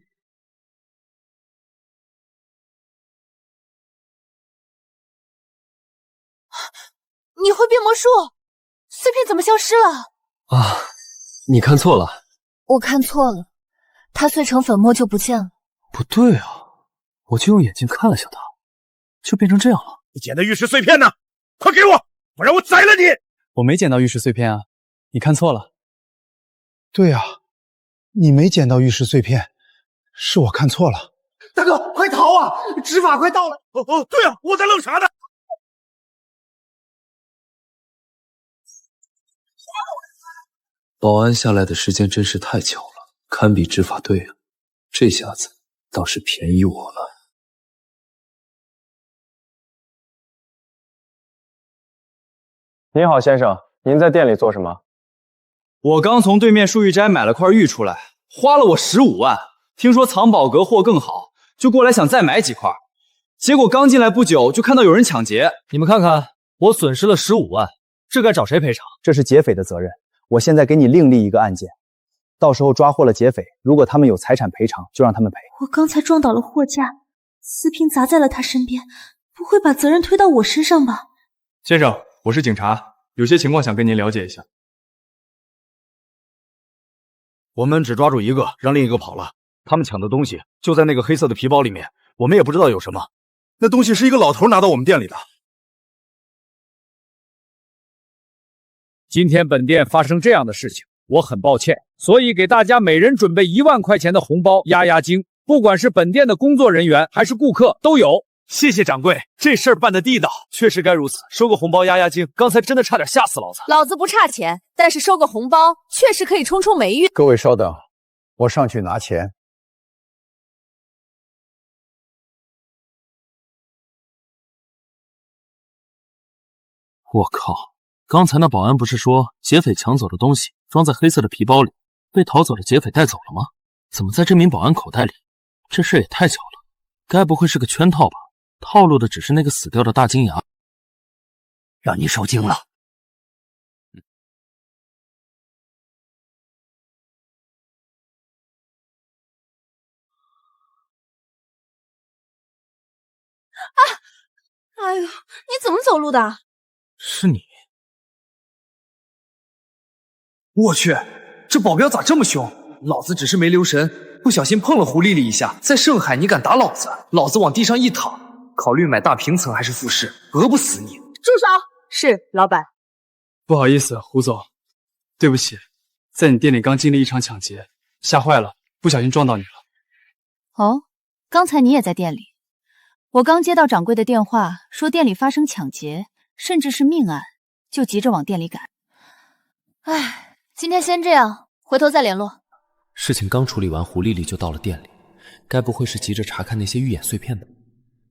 你会变魔术？碎片怎么消失了？啊，你看错了。我看错了，它碎成粉末就不见了。不对啊，我就用眼睛看了下它，就变成这样了。你捡的玉石碎片呢？快给我，不然我宰了你！我没捡到玉石碎片啊，你看错了。对啊，你没捡到玉石碎片，是我看错了。大哥，快逃啊！执法快到了。对啊，我在愣啥呢？保安下来的时间真是太巧了，堪比执法队啊！这下子倒是便宜我了。您好，先生，您在店里做什么？我刚从对面树玉斋买了块玉出来，花了我15万。听说藏宝阁货更好，就过来想再买几块。结果刚进来不久，就看到有人抢劫。你们看看，我损失了15万，这该找谁赔偿？这是劫匪的责任。我现在给你另立一个案件，到时候抓获了劫匪，如果他们有财产赔偿，就让他们赔。我刚才撞倒了货架，瓷瓶砸在了他身边，不会把责任推到我身上吧？先生，我是警察，有些情况想跟您了解一下。我们只抓住一个，让另一个跑了。他们抢的东西就在那个黑色的皮包里面，我们也不知道有什么。那东西是一个老头拿到我们店里的。今天本店发生这样的事情，我很抱歉，所以给大家每人准备1万块钱的红包压压惊，不管是本店的工作人员还是顾客都有。谢谢掌柜，这事儿办得地道，确实该如此。收个红包压压惊，刚才真的差点吓死老子。老子不差钱，但是收个红包确实可以冲冲霉运。各位稍等，我上去拿钱。我靠！刚才那保安不是说劫匪抢走的东西装在黑色的皮包里，被逃走的劫匪带走了吗？怎么在这名保安口袋里？这事也太巧了，该不会是个圈套吧？套路的只是那个死掉的大金牙。让你受惊了。哎呦，你怎么走路的？是你。我去，这保镖咋这么凶？老子只是没留神，不小心碰了胡丽丽一下。在盛海，你敢打老子？老子往地上一躺，考虑买大平层还是复式，讹不死你。住手！是老板。不好意思，胡总，对不起，在你店里刚经历一场抢劫，吓坏了，不小心撞到你了。哦，刚才你也在店里？我刚接到掌柜的电话，说店里发生抢劫，甚至是命案，就急着往店里赶。唉，今天先这样，回头再联络。事情刚处理完，胡丽丽就到了店里，该不会是急着查看那些玉眼碎片吧？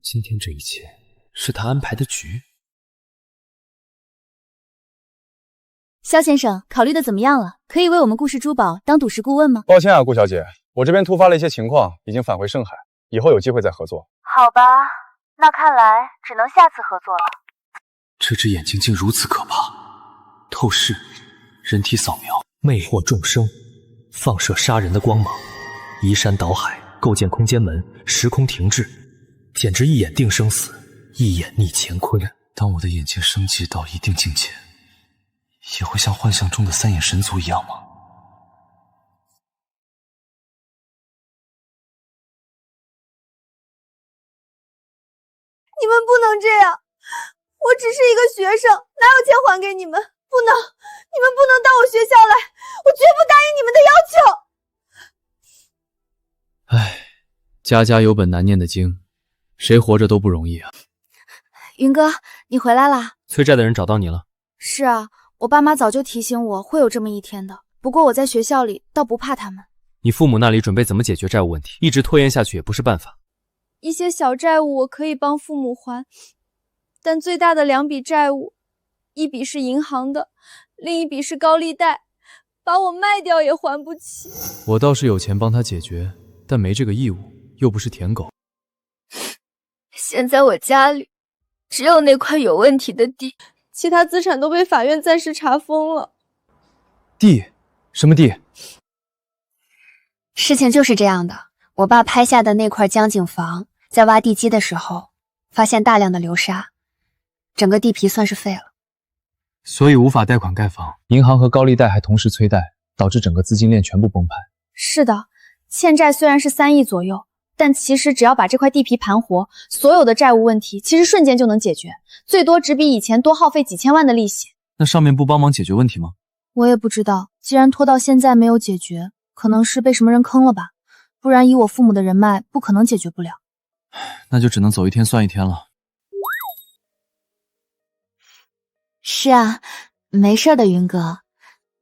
今天这一切是她安排的局。肖先生，考虑的怎么样了？可以为我们顾氏珠宝当赌石顾问吗？抱歉啊，顾小姐，我这边突发了一些情况，已经返回盛海，以后有机会再合作。好吧，那看来只能下次合作了。这只眼睛竟如此可怕，透视、人体扫描、魅惑众生，放射杀人的光芒，移山倒海，构建空间门，时空停滞，简直一眼定生死，一眼逆乾坤。当我的眼睛升级到一定境界，也会像幻象中的三眼神族一样吗？你们不能这样，我只是一个学生，哪有钱还给你们？不能，你们不能到我学校来，我绝不答应你们的要求。唉，家家有本难念的经，谁活着都不容易啊。云哥，你回来啦？催债的人找到你了？是啊，我爸妈早就提醒我会有这么一天的，不过我在学校里倒不怕他们。你父母那里准备怎么解决债务问题？一直拖延下去也不是办法。一些小债务我可以帮父母还，但最大的2笔债务，一笔是银行的，另一笔是高利贷，把我卖掉也还不起。我倒是有钱帮他解决，但没这个义务，又不是舔狗。现在我家里只有那块有问题的地，其他资产都被法院暂时查封了。地？什么地？事情就是这样的，我爸拍下的那块江景房，在挖地基的时候，发现大量的流沙，整个地皮算是废了。所以无法贷款盖房，银行和高利贷还同时催贷，导致整个资金链全部崩盘。是的，欠债虽然是3亿左右，但其实只要把这块地皮盘活，所有的债务问题其实瞬间就能解决，最多只比以前多耗费几千万的利息。那上面不帮忙解决问题吗？我也不知道，既然拖到现在没有解决，可能是被什么人坑了吧，不然以我父母的人脉，不可能解决不了。那就只能走一天算一天了。是啊，没事的，云哥，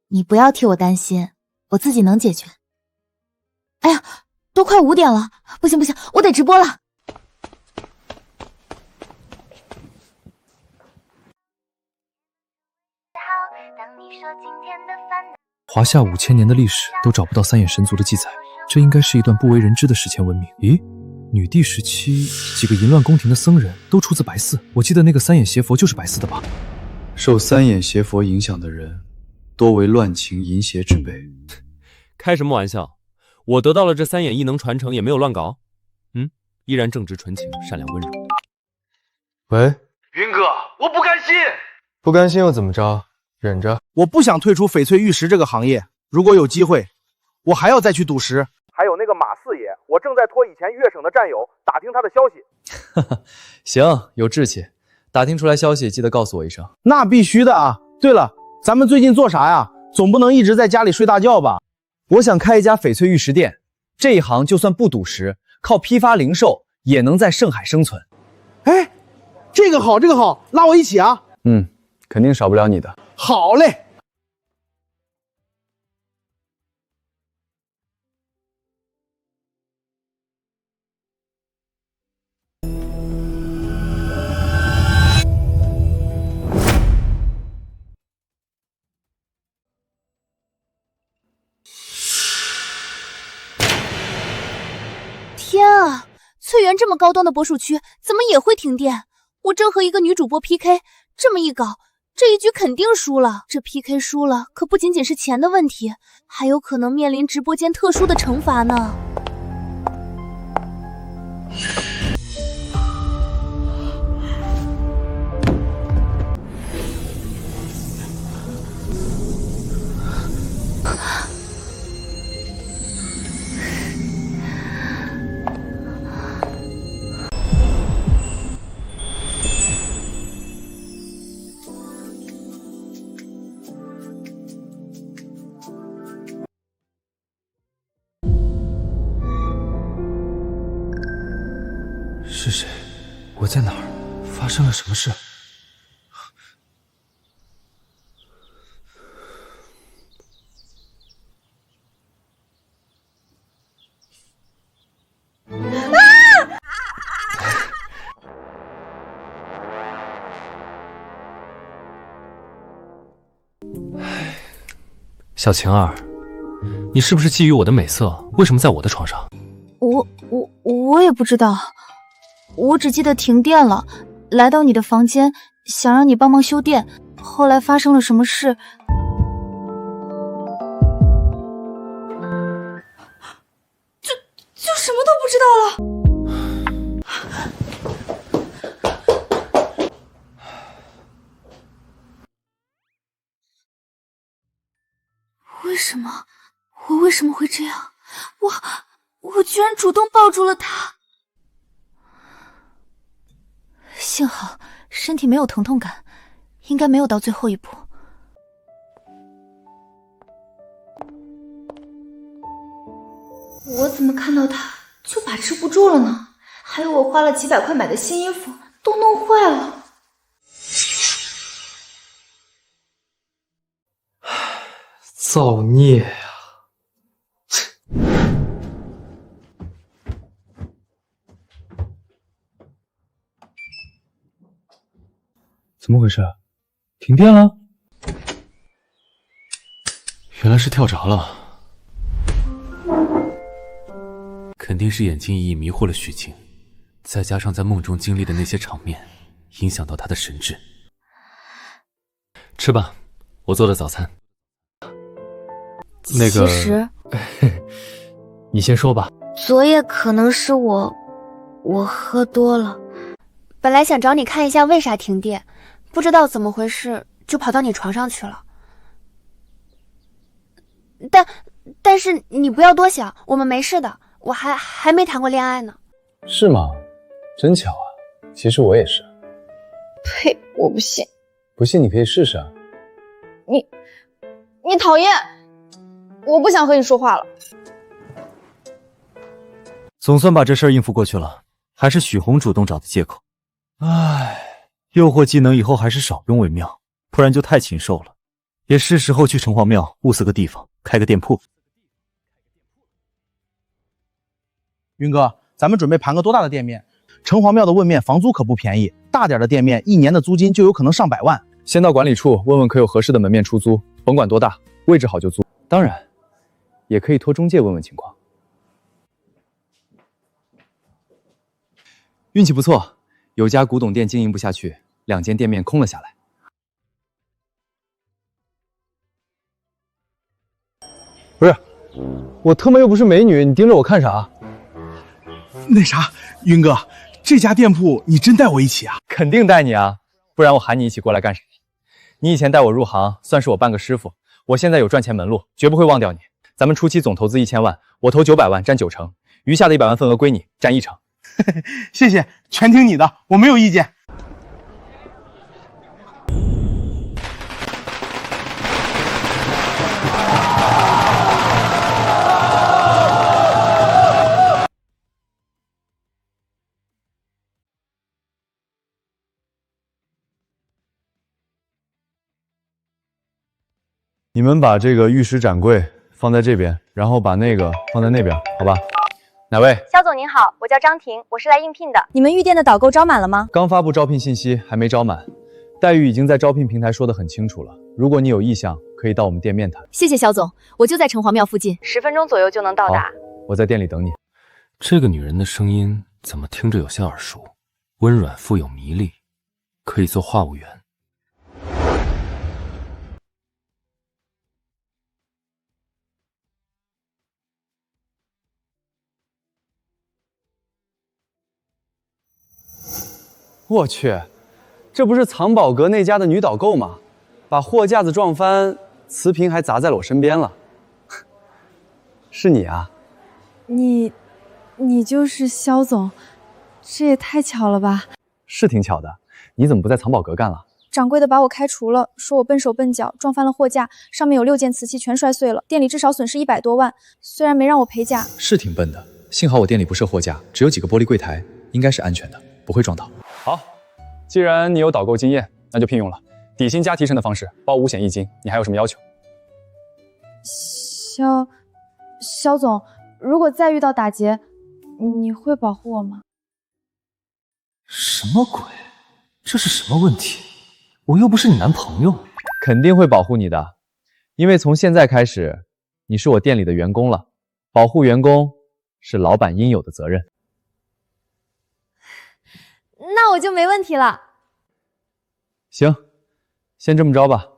你不要替我担心，我自己能解决。哎呀，都快5点了，不行不行，我得直播了。华夏5000年的历史都找不到三眼神族的记载，这应该是一段不为人知的史前文明。咦，女帝时期几个淫乱宫廷的僧人都出自白寺，我记得那个三眼邪佛就是白寺的吧？受三眼邪佛影响的人，多为乱情淫邪之辈。开什么玩笑？我得到了这三眼异能传承，也没有乱搞。依然正直纯情，善良温柔。喂，云哥，我不甘心。不甘心又怎么着？忍着。我不想退出翡翠玉石这个行业，如果有机会，我还要再去赌石。还有那个马四爷，我正在托以前粤省的战友打听他的消息。行，有志气。打听出来消息，记得告诉我一声。那必须的啊！对了，咱们最近做啥呀？总不能一直在家里睡大觉吧？我想开一家翡翠玉石店，这一行就算不赌石，靠批发零售也能在盛海生存。哎，这个好，这个好，拉我一起啊！肯定少不了你的。好嘞。天啊，翠园这么高端的博属区，怎么也会停电？我正和一个女主播 PK， 这么一搞，这一局肯定输了。这 PK 输了，可不仅仅是钱的问题，还有可能面临直播间特殊的惩罚呢。是谁？我在哪儿？发生了什么事？小晴儿，你是不是觊觎我的美色？为什么在我的床上？我也不知道，我只记得停电了，来到你的房间，想让你帮忙修电，后来发生了什么事？就什么都不知道了。我为什么会这样？我居然主动抱住了他。幸好身体没有疼痛感，应该没有到最后一步。我怎么看到他就把持不住了呢？还有我花了几百块买的新衣服都弄坏了。造孽呀！怎么回事？停电了？原来是跳闸了。肯定是眼睛一役迷惑了许晴，再加上在梦中经历的那些场面，影响到他的神智。吃吧，我做的早餐。那个，其实你先说吧。昨夜可能是我喝多了，本来想找你看一下为啥停电，不知道怎么回事就跑到你床上去了。但是你不要多想，我们没事的，我还没谈过恋爱呢。是吗？真巧啊，其实我也是。呸！我不信。不信你可以试试啊。你讨厌，我不想和你说话了。总算把这事儿应付过去了，还是许红主动找的借口。唉，诱惑技能以后还是少用为妙，不然就太禽兽了。也是时候去城隍庙物色个地方，开个店铺。云哥，咱们准备盘个多大的店面？城隍庙的问面房租可不便宜，大点的店面1年的租金就有可能上100万。先到管理处问问可有合适的门面出租，甭管多大，位置好就租。当然，也可以托中介问问情况。运气不错，有家古董店经营不下去，2间店面空了下来。不是，我特么又不是美女，你盯着我看啥？那啥，云哥，这家店铺你真带我一起啊？肯定带你啊，不然我喊你一起过来干啥？你以前带我入行，算是我半个师傅，我现在有赚钱门路，绝不会忘掉你。咱们初期总投资1000万，我投900万，占9成，余下的100万份额归你，占1成。谢谢，全听你的，我没有意见。你们把这个玉石展柜放在这边，然后把那个放在那边，好吧？哪位？肖总您好，我叫张婷，我是来应聘的。你们玉店的导购招满了吗？刚发布招聘信息，还没招满。待遇已经在招聘平台说得很清楚了，如果你有意向，可以到我们店面谈。谢谢肖总，我就在城隍庙附近，10分钟左右就能到达。我在店里等你。这个女人的声音怎么听着有些耳熟？温软富有迷力，可以做话务员。我去，这不是藏宝阁那家的女导购吗？把货架子撞翻，瓷瓶还砸在了我身边了。是你啊？你就是肖总，这也太巧了吧？是挺巧的，你怎么不在藏宝阁干了？掌柜的把我开除了，说我笨手笨脚，撞翻了货架，上面有6件瓷器全摔碎了，店里至少损失100多万。虽然没让我赔价，是挺笨的，幸好我店里不设货架，只有几个玻璃柜台，应该是安全的，不会撞到。好，既然你有导购经验，那就聘用了，底薪加提成的方式，包5险1金。你还有什么要求？肖总，如果再遇到打劫，你会保护我吗？什么鬼？这是什么问题？我又不是你男朋友。肯定会保护你的，因为从现在开始，你是我店里的员工了，保护员工是老板应有的责任。那我就没问题了。行，先这么着吧，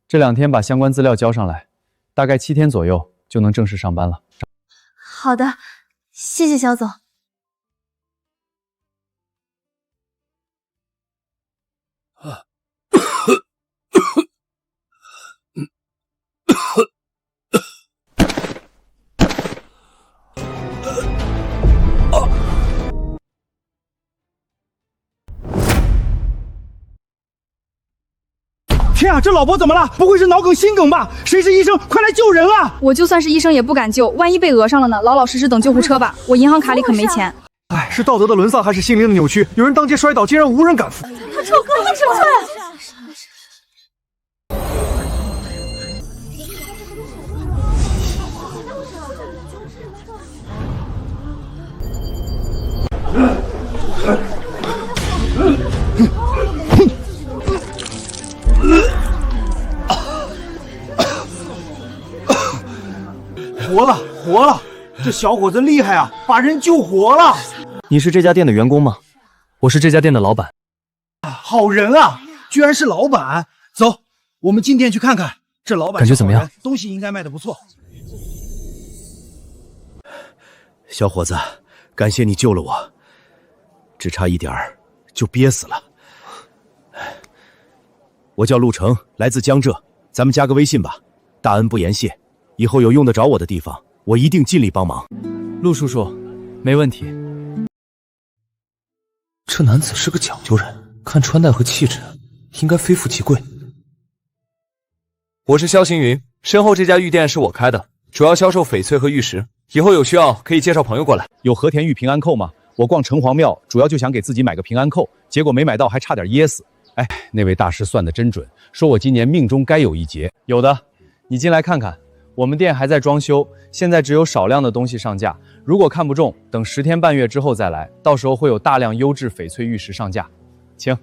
这2天把相关资料交上来，大概7天左右就能正式上班了。好的，谢谢肖总。天啊，这老伯怎么了？不会是脑梗、心梗吧？谁是医生？快来救人啊！我就算是医生也不敢救，万一被讹上了呢？老老实实等救护车吧。我银行卡里可没钱。哎，是道德的沦丧还是心灵的扭曲？有人当街摔倒，竟然无人敢扶。他臭哥，他臭哥！活了！这小伙子厉害啊，把人救活了。你是这家店的员工吗？我是这家店的老板。好人啊，居然是老板。走，我们进店去看看。这老板感觉怎么样？东西应该卖得不错。小伙子，感谢你救了我，只差一点儿就憋死了。我叫陆成，来自江浙，咱们加个微信吧，大恩不言谢。以后有用得着我的地方，我一定尽力帮忙。陆叔叔，没问题。这男子是个讲究人，看穿戴和气质，应该非富即贵。我是萧行云，身后这家玉店是我开的，主要销售翡翠和玉石。以后有需要可以介绍朋友过来。有和田玉平安扣吗？我逛城隍庙，主要就想给自己买个平安扣，结果没买到，还差点噎死。哎，那位大师算得真准，说我今年命中该有一劫。有的，你进来看看。我们店还在装修，现在只有少量的东西上架。如果看不中，等10天半月之后再来，到时候会有大量优质翡翠玉石上架。请。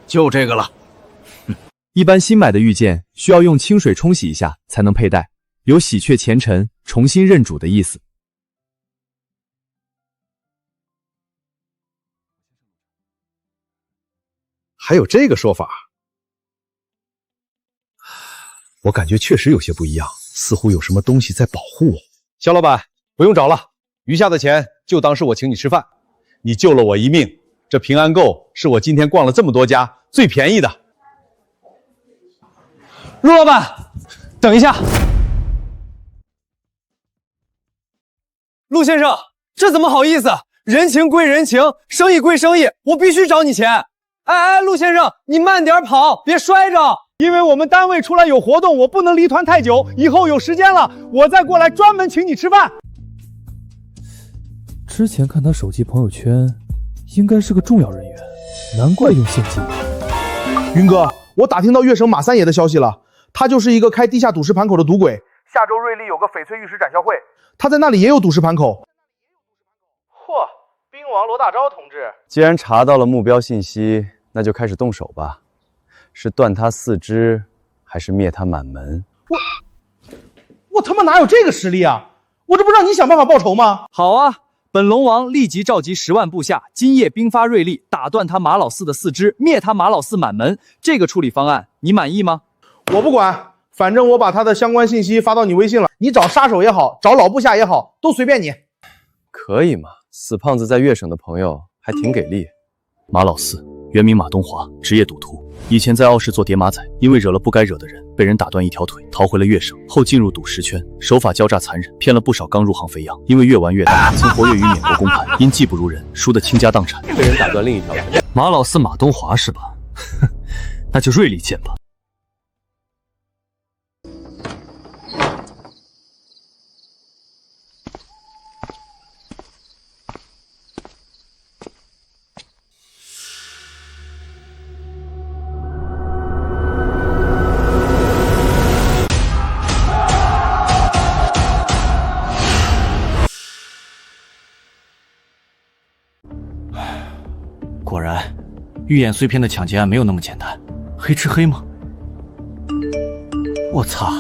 就这个了。一般新买的玉件需要用清水冲洗一下才能佩戴，有洗却前尘、重新认主的意思。还有这个说法，我感觉确实有些不一样，似乎有什么东西在保护我。肖老板，不用找了，余下的钱就当是我请你吃饭。你救了我一命，这平安购是我今天逛了这么多家最便宜的。陆老板，等一下。陆先生，这怎么好意思？人情归人情，生意归生意，我必须找你钱。哎，陆先生，你慢点跑，别摔着。因为我们单位出来有活动，我不能离团太久。以后有时间了，我再过来专门请你吃饭。之前看他手机朋友圈，应该是个重要人员，难怪用现金。云哥，我打听到粤省马三爷的消息了，他就是一个开地下赌石盘口的赌鬼。下周瑞丽有个翡翠玉石展销会，他在那里也有赌石盘口。嚯，兵王罗大钊同志！既然查到了目标信息，那就开始动手吧。是断他4肢，还是灭他满门？我他妈哪有这个实力啊！我这不让你想办法报仇吗？好啊，本龙王立即召集10万部下，今夜兵发瑞丽，打断他马老四的4肢，灭他马老四满门。这个处理方案你满意吗？我不管，反正我把他的相关信息发到你微信了，你找杀手也好，找老部下也好，都随便你。可以嘛，死胖子在粤省的朋友还挺给力。马老四，原名马东华，职业赌徒，以前在澳市做叠马仔，因为惹了不该惹的人，被人打断一条腿，逃回了粤省，后进入赌石圈，手法狡诈残忍，骗了不少刚入行肥羊，因为越玩越大，曾活跃于缅国公盘，因技不如人，输得倾家荡产，被人打断另一条腿。马老四马东华是吧？那就锐利见吧。果然，玉眼碎片的抢劫案没有那么简单。黑吃黑吗？我操！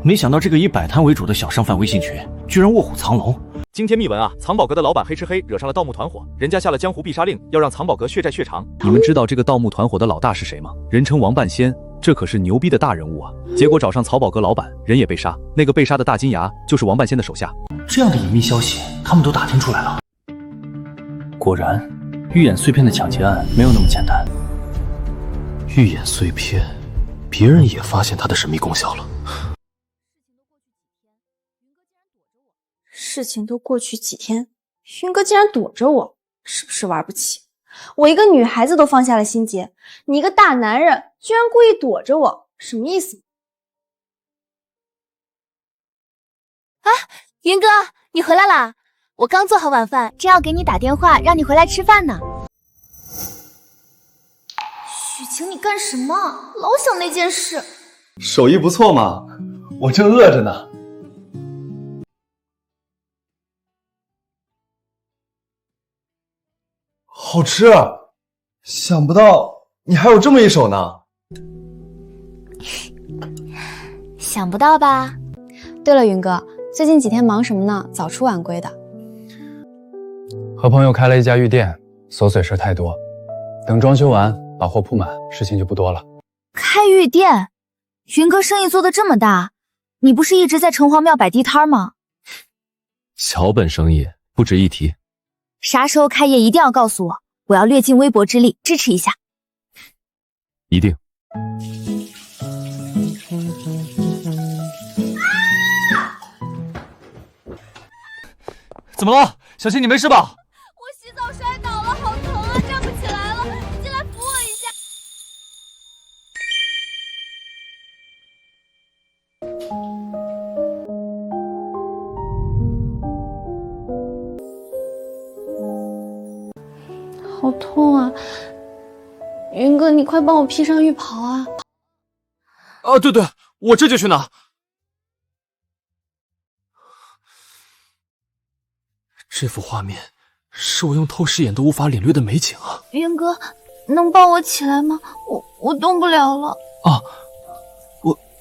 没想到这个以摆摊为主的小商贩微信群，居然卧虎藏龙。惊天秘闻啊！藏宝阁的老板黑吃黑，惹上了盗墓团伙，人家下了江湖必杀令，要让藏宝阁血债血偿。你们知道这个盗墓团伙的老大是谁吗？人称王半仙，这可是牛逼的大人物啊！结果找上藏宝阁老板，人也被杀。那个被杀的大金牙就是王半仙的手下。这样的隐秘消息，他们都打听出来了。果然，玉眼碎片的抢劫案没有那么简单。玉眼碎片，别人也发现它的神秘功效了。事情都过去几天，云哥竟然躲着我，是不是玩不起？我一个女孩子都放下了心结，你一个大男人居然故意躲着我，什么意思？啊，云哥，你回来啦！我刚做好晚饭，正要给你打电话，让你回来吃饭呢。许晴，你干什么？老想那件事。手艺不错嘛，我正饿着呢。好吃，想不到你还有这么一手呢。想不到吧？对了，云哥，最近几天忙什么呢？早出晚归的。和朋友开了一家玉店，琐碎事太多，等装修完把货铺满，事情就不多了。开玉店，云哥生意做得这么大，你不是一直在城隍庙摆地摊吗？小本生意不值一提。啥时候开业一定要告诉我，我要略尽微薄之力支持一下。一定。怎么了，小新，你没事吧？我洗澡摔倒了，好疼啊，站不起来了，你进来扶我一下。好痛啊！云哥，你快帮我披上浴袍啊！啊，对，我这就去拿。这幅画面是我用透视眼都无法领略的美景啊！云哥，能抱我起来吗？我动不了了。啊，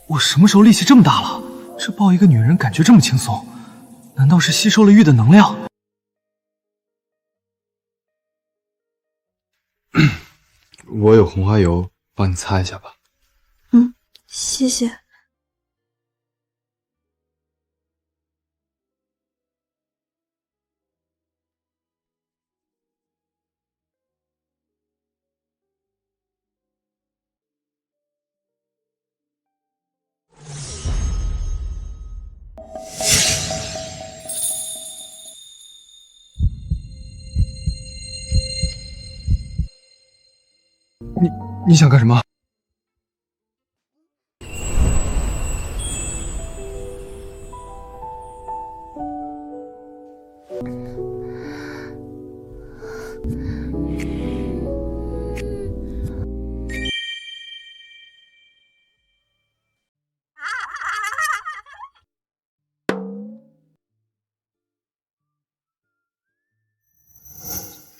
我什么时候力气这么大了？这抱一个女人感觉这么轻松，难道是吸收了玉的能量？我有红花油，帮你擦一下吧。谢谢。你想干什么？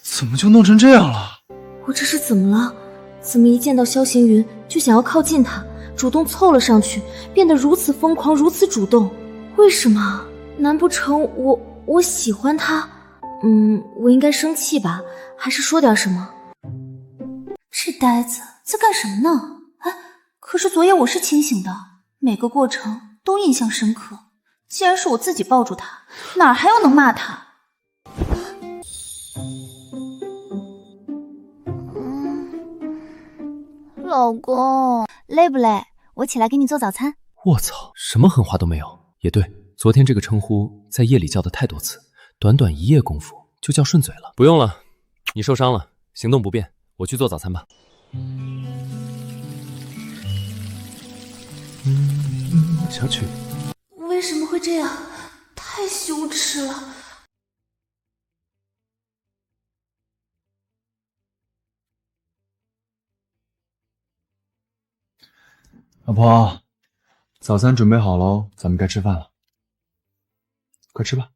怎么就弄成这样了？我这是怎么了？怎么一见到萧行云就想要靠近他，主动凑了上去，变得如此疯狂，如此主动？为什么？难不成我喜欢他？我应该生气吧，还是说点什么？这呆子在干什么呢？哎，可是昨夜我是清醒的，每个过程都印象深刻。既然是我自己抱住他，哪儿还有能骂他？老公，累不累？我起来给你做早餐。我操，什么狠话都没有。也对，昨天这个称呼在夜里叫的太多次，短短一夜功夫就叫顺嘴了。不用了，你受伤了，行动不便，我去做早餐吧。小曲，为什么会这样？太羞耻了。老婆，早餐准备好喽，咱们该吃饭了，快吃吧。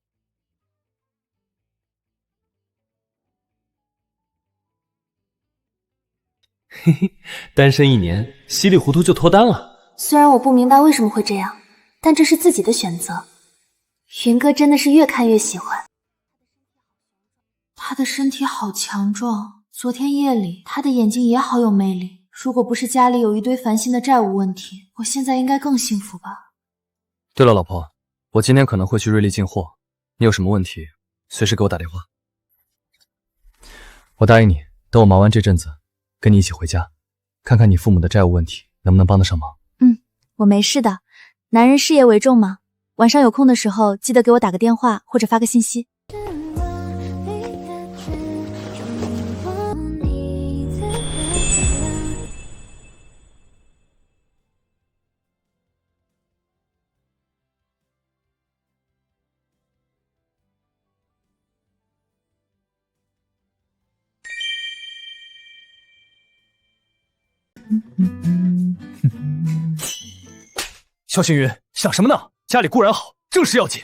嘿嘿，单身1年，稀里糊涂就脱单了。虽然我不明白为什么会这样，但这是自己的选择。云哥真的是越看越喜欢。他的身体好强壮，昨天夜里他的眼睛也好有魅力。如果不是家里有一堆烦心的债务问题，我现在应该更幸福吧。对了，老婆，我今天可能会去瑞丽进货，你有什么问题，随时给我打电话。我答应你，等我忙完这阵子，跟你一起回家，看看你父母的债务问题能不能帮得上忙。我没事的，男人事业为重嘛。晚上有空的时候，记得给我打个电话或者发个信息。萧行云，想什么呢？家里固然好，正事要紧。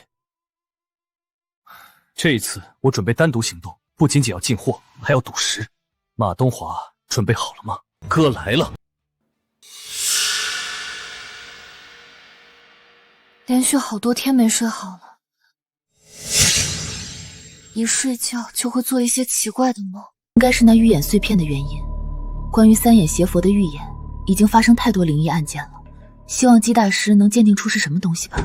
这一次我准备单独行动，不仅仅要进货，还要赌石。马东华，准备好了吗？哥来了。连续好多天没睡好了，一睡觉就会做一些奇怪的梦，应该是那预言碎片的原因。关于三眼邪佛的预言，已经发生太多灵异案件了，希望姬大师能鉴定出是什么东西吧。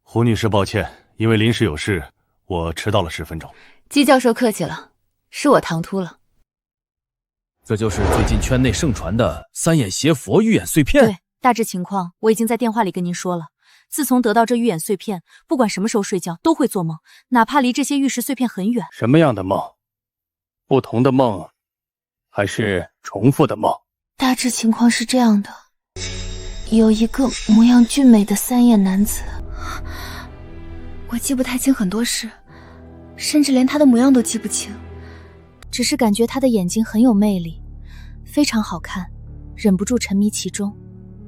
胡女士，抱歉，因为临时有事，我迟到了10分钟。姬教授客气了，是我唐突了。这就是最近圈内盛传的三眼邪佛预言碎片。对，大致情况我已经在电话里跟您说了。自从得到这预言碎片，不管什么时候睡觉都会做梦，哪怕离这些玉石碎片很远。什么样的梦？不同的梦，还是重复的梦？大致情况是这样的，有一个模样俊美的三眼男子，我记不太清很多事，甚至连他的模样都记不清，只是感觉他的眼睛很有魅力，非常好看，忍不住沉迷其中。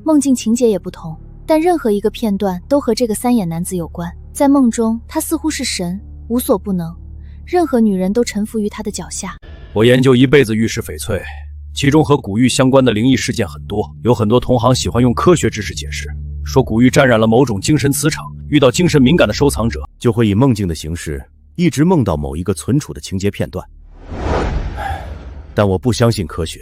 梦境情节也不同，但任何一个片段都和这个三眼男子有关。在梦中，他似乎是神，无所不能，任何女人都臣服于他的脚下。我研究一辈子玉石翡翠，其中和古玉相关的灵异事件很多，有很多同行喜欢用科学知识解释，说古玉沾染了某种精神磁场，遇到精神敏感的收藏者，就会以梦境的形式一直梦到某一个存储的情节片段。但我不相信科学，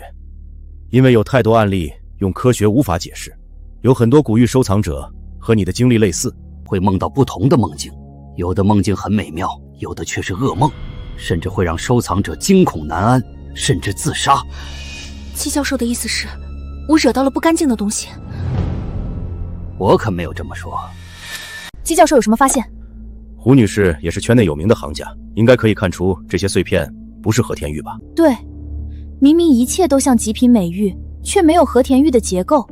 因为有太多案例用科学无法解释。有很多古玉收藏者和你的经历类似，会梦到不同的梦境，有的梦境很美妙，有的却是噩梦，甚至会让收藏者惊恐难安，甚至自杀。季教授的意思是，我惹到了不干净的东西？我可没有这么说。季教授有什么发现？胡女士也是圈内有名的行家，应该可以看出这些碎片不是和田玉吧？对，明明一切都像极品美玉，却没有和田玉的结构。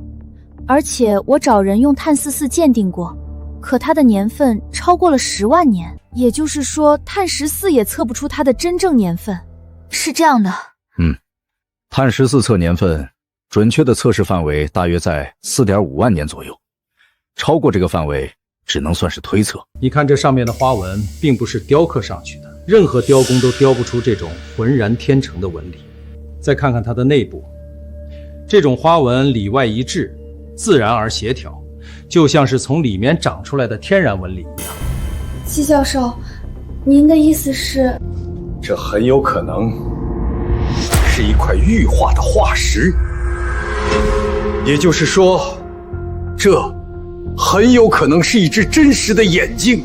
而且我找人用碳44鉴定过，可它的年份超过了10万年，也就是说碳14也测不出它的真正年份。是这样的。碳14测年份，准确的测试范围大约在4.5万年左右，超过这个范围只能算是推测。你看这上面的花纹并不是雕刻上去的，任何雕工都雕不出这种浑然天成的纹理。再看看它的内部，这种花纹里外一致，自然而协调，就像是从里面长出来的天然纹理一样。季教授，您的意思是？这很有可能是一块玉化的化石，也就是说，这很有可能是一只真实的眼睛。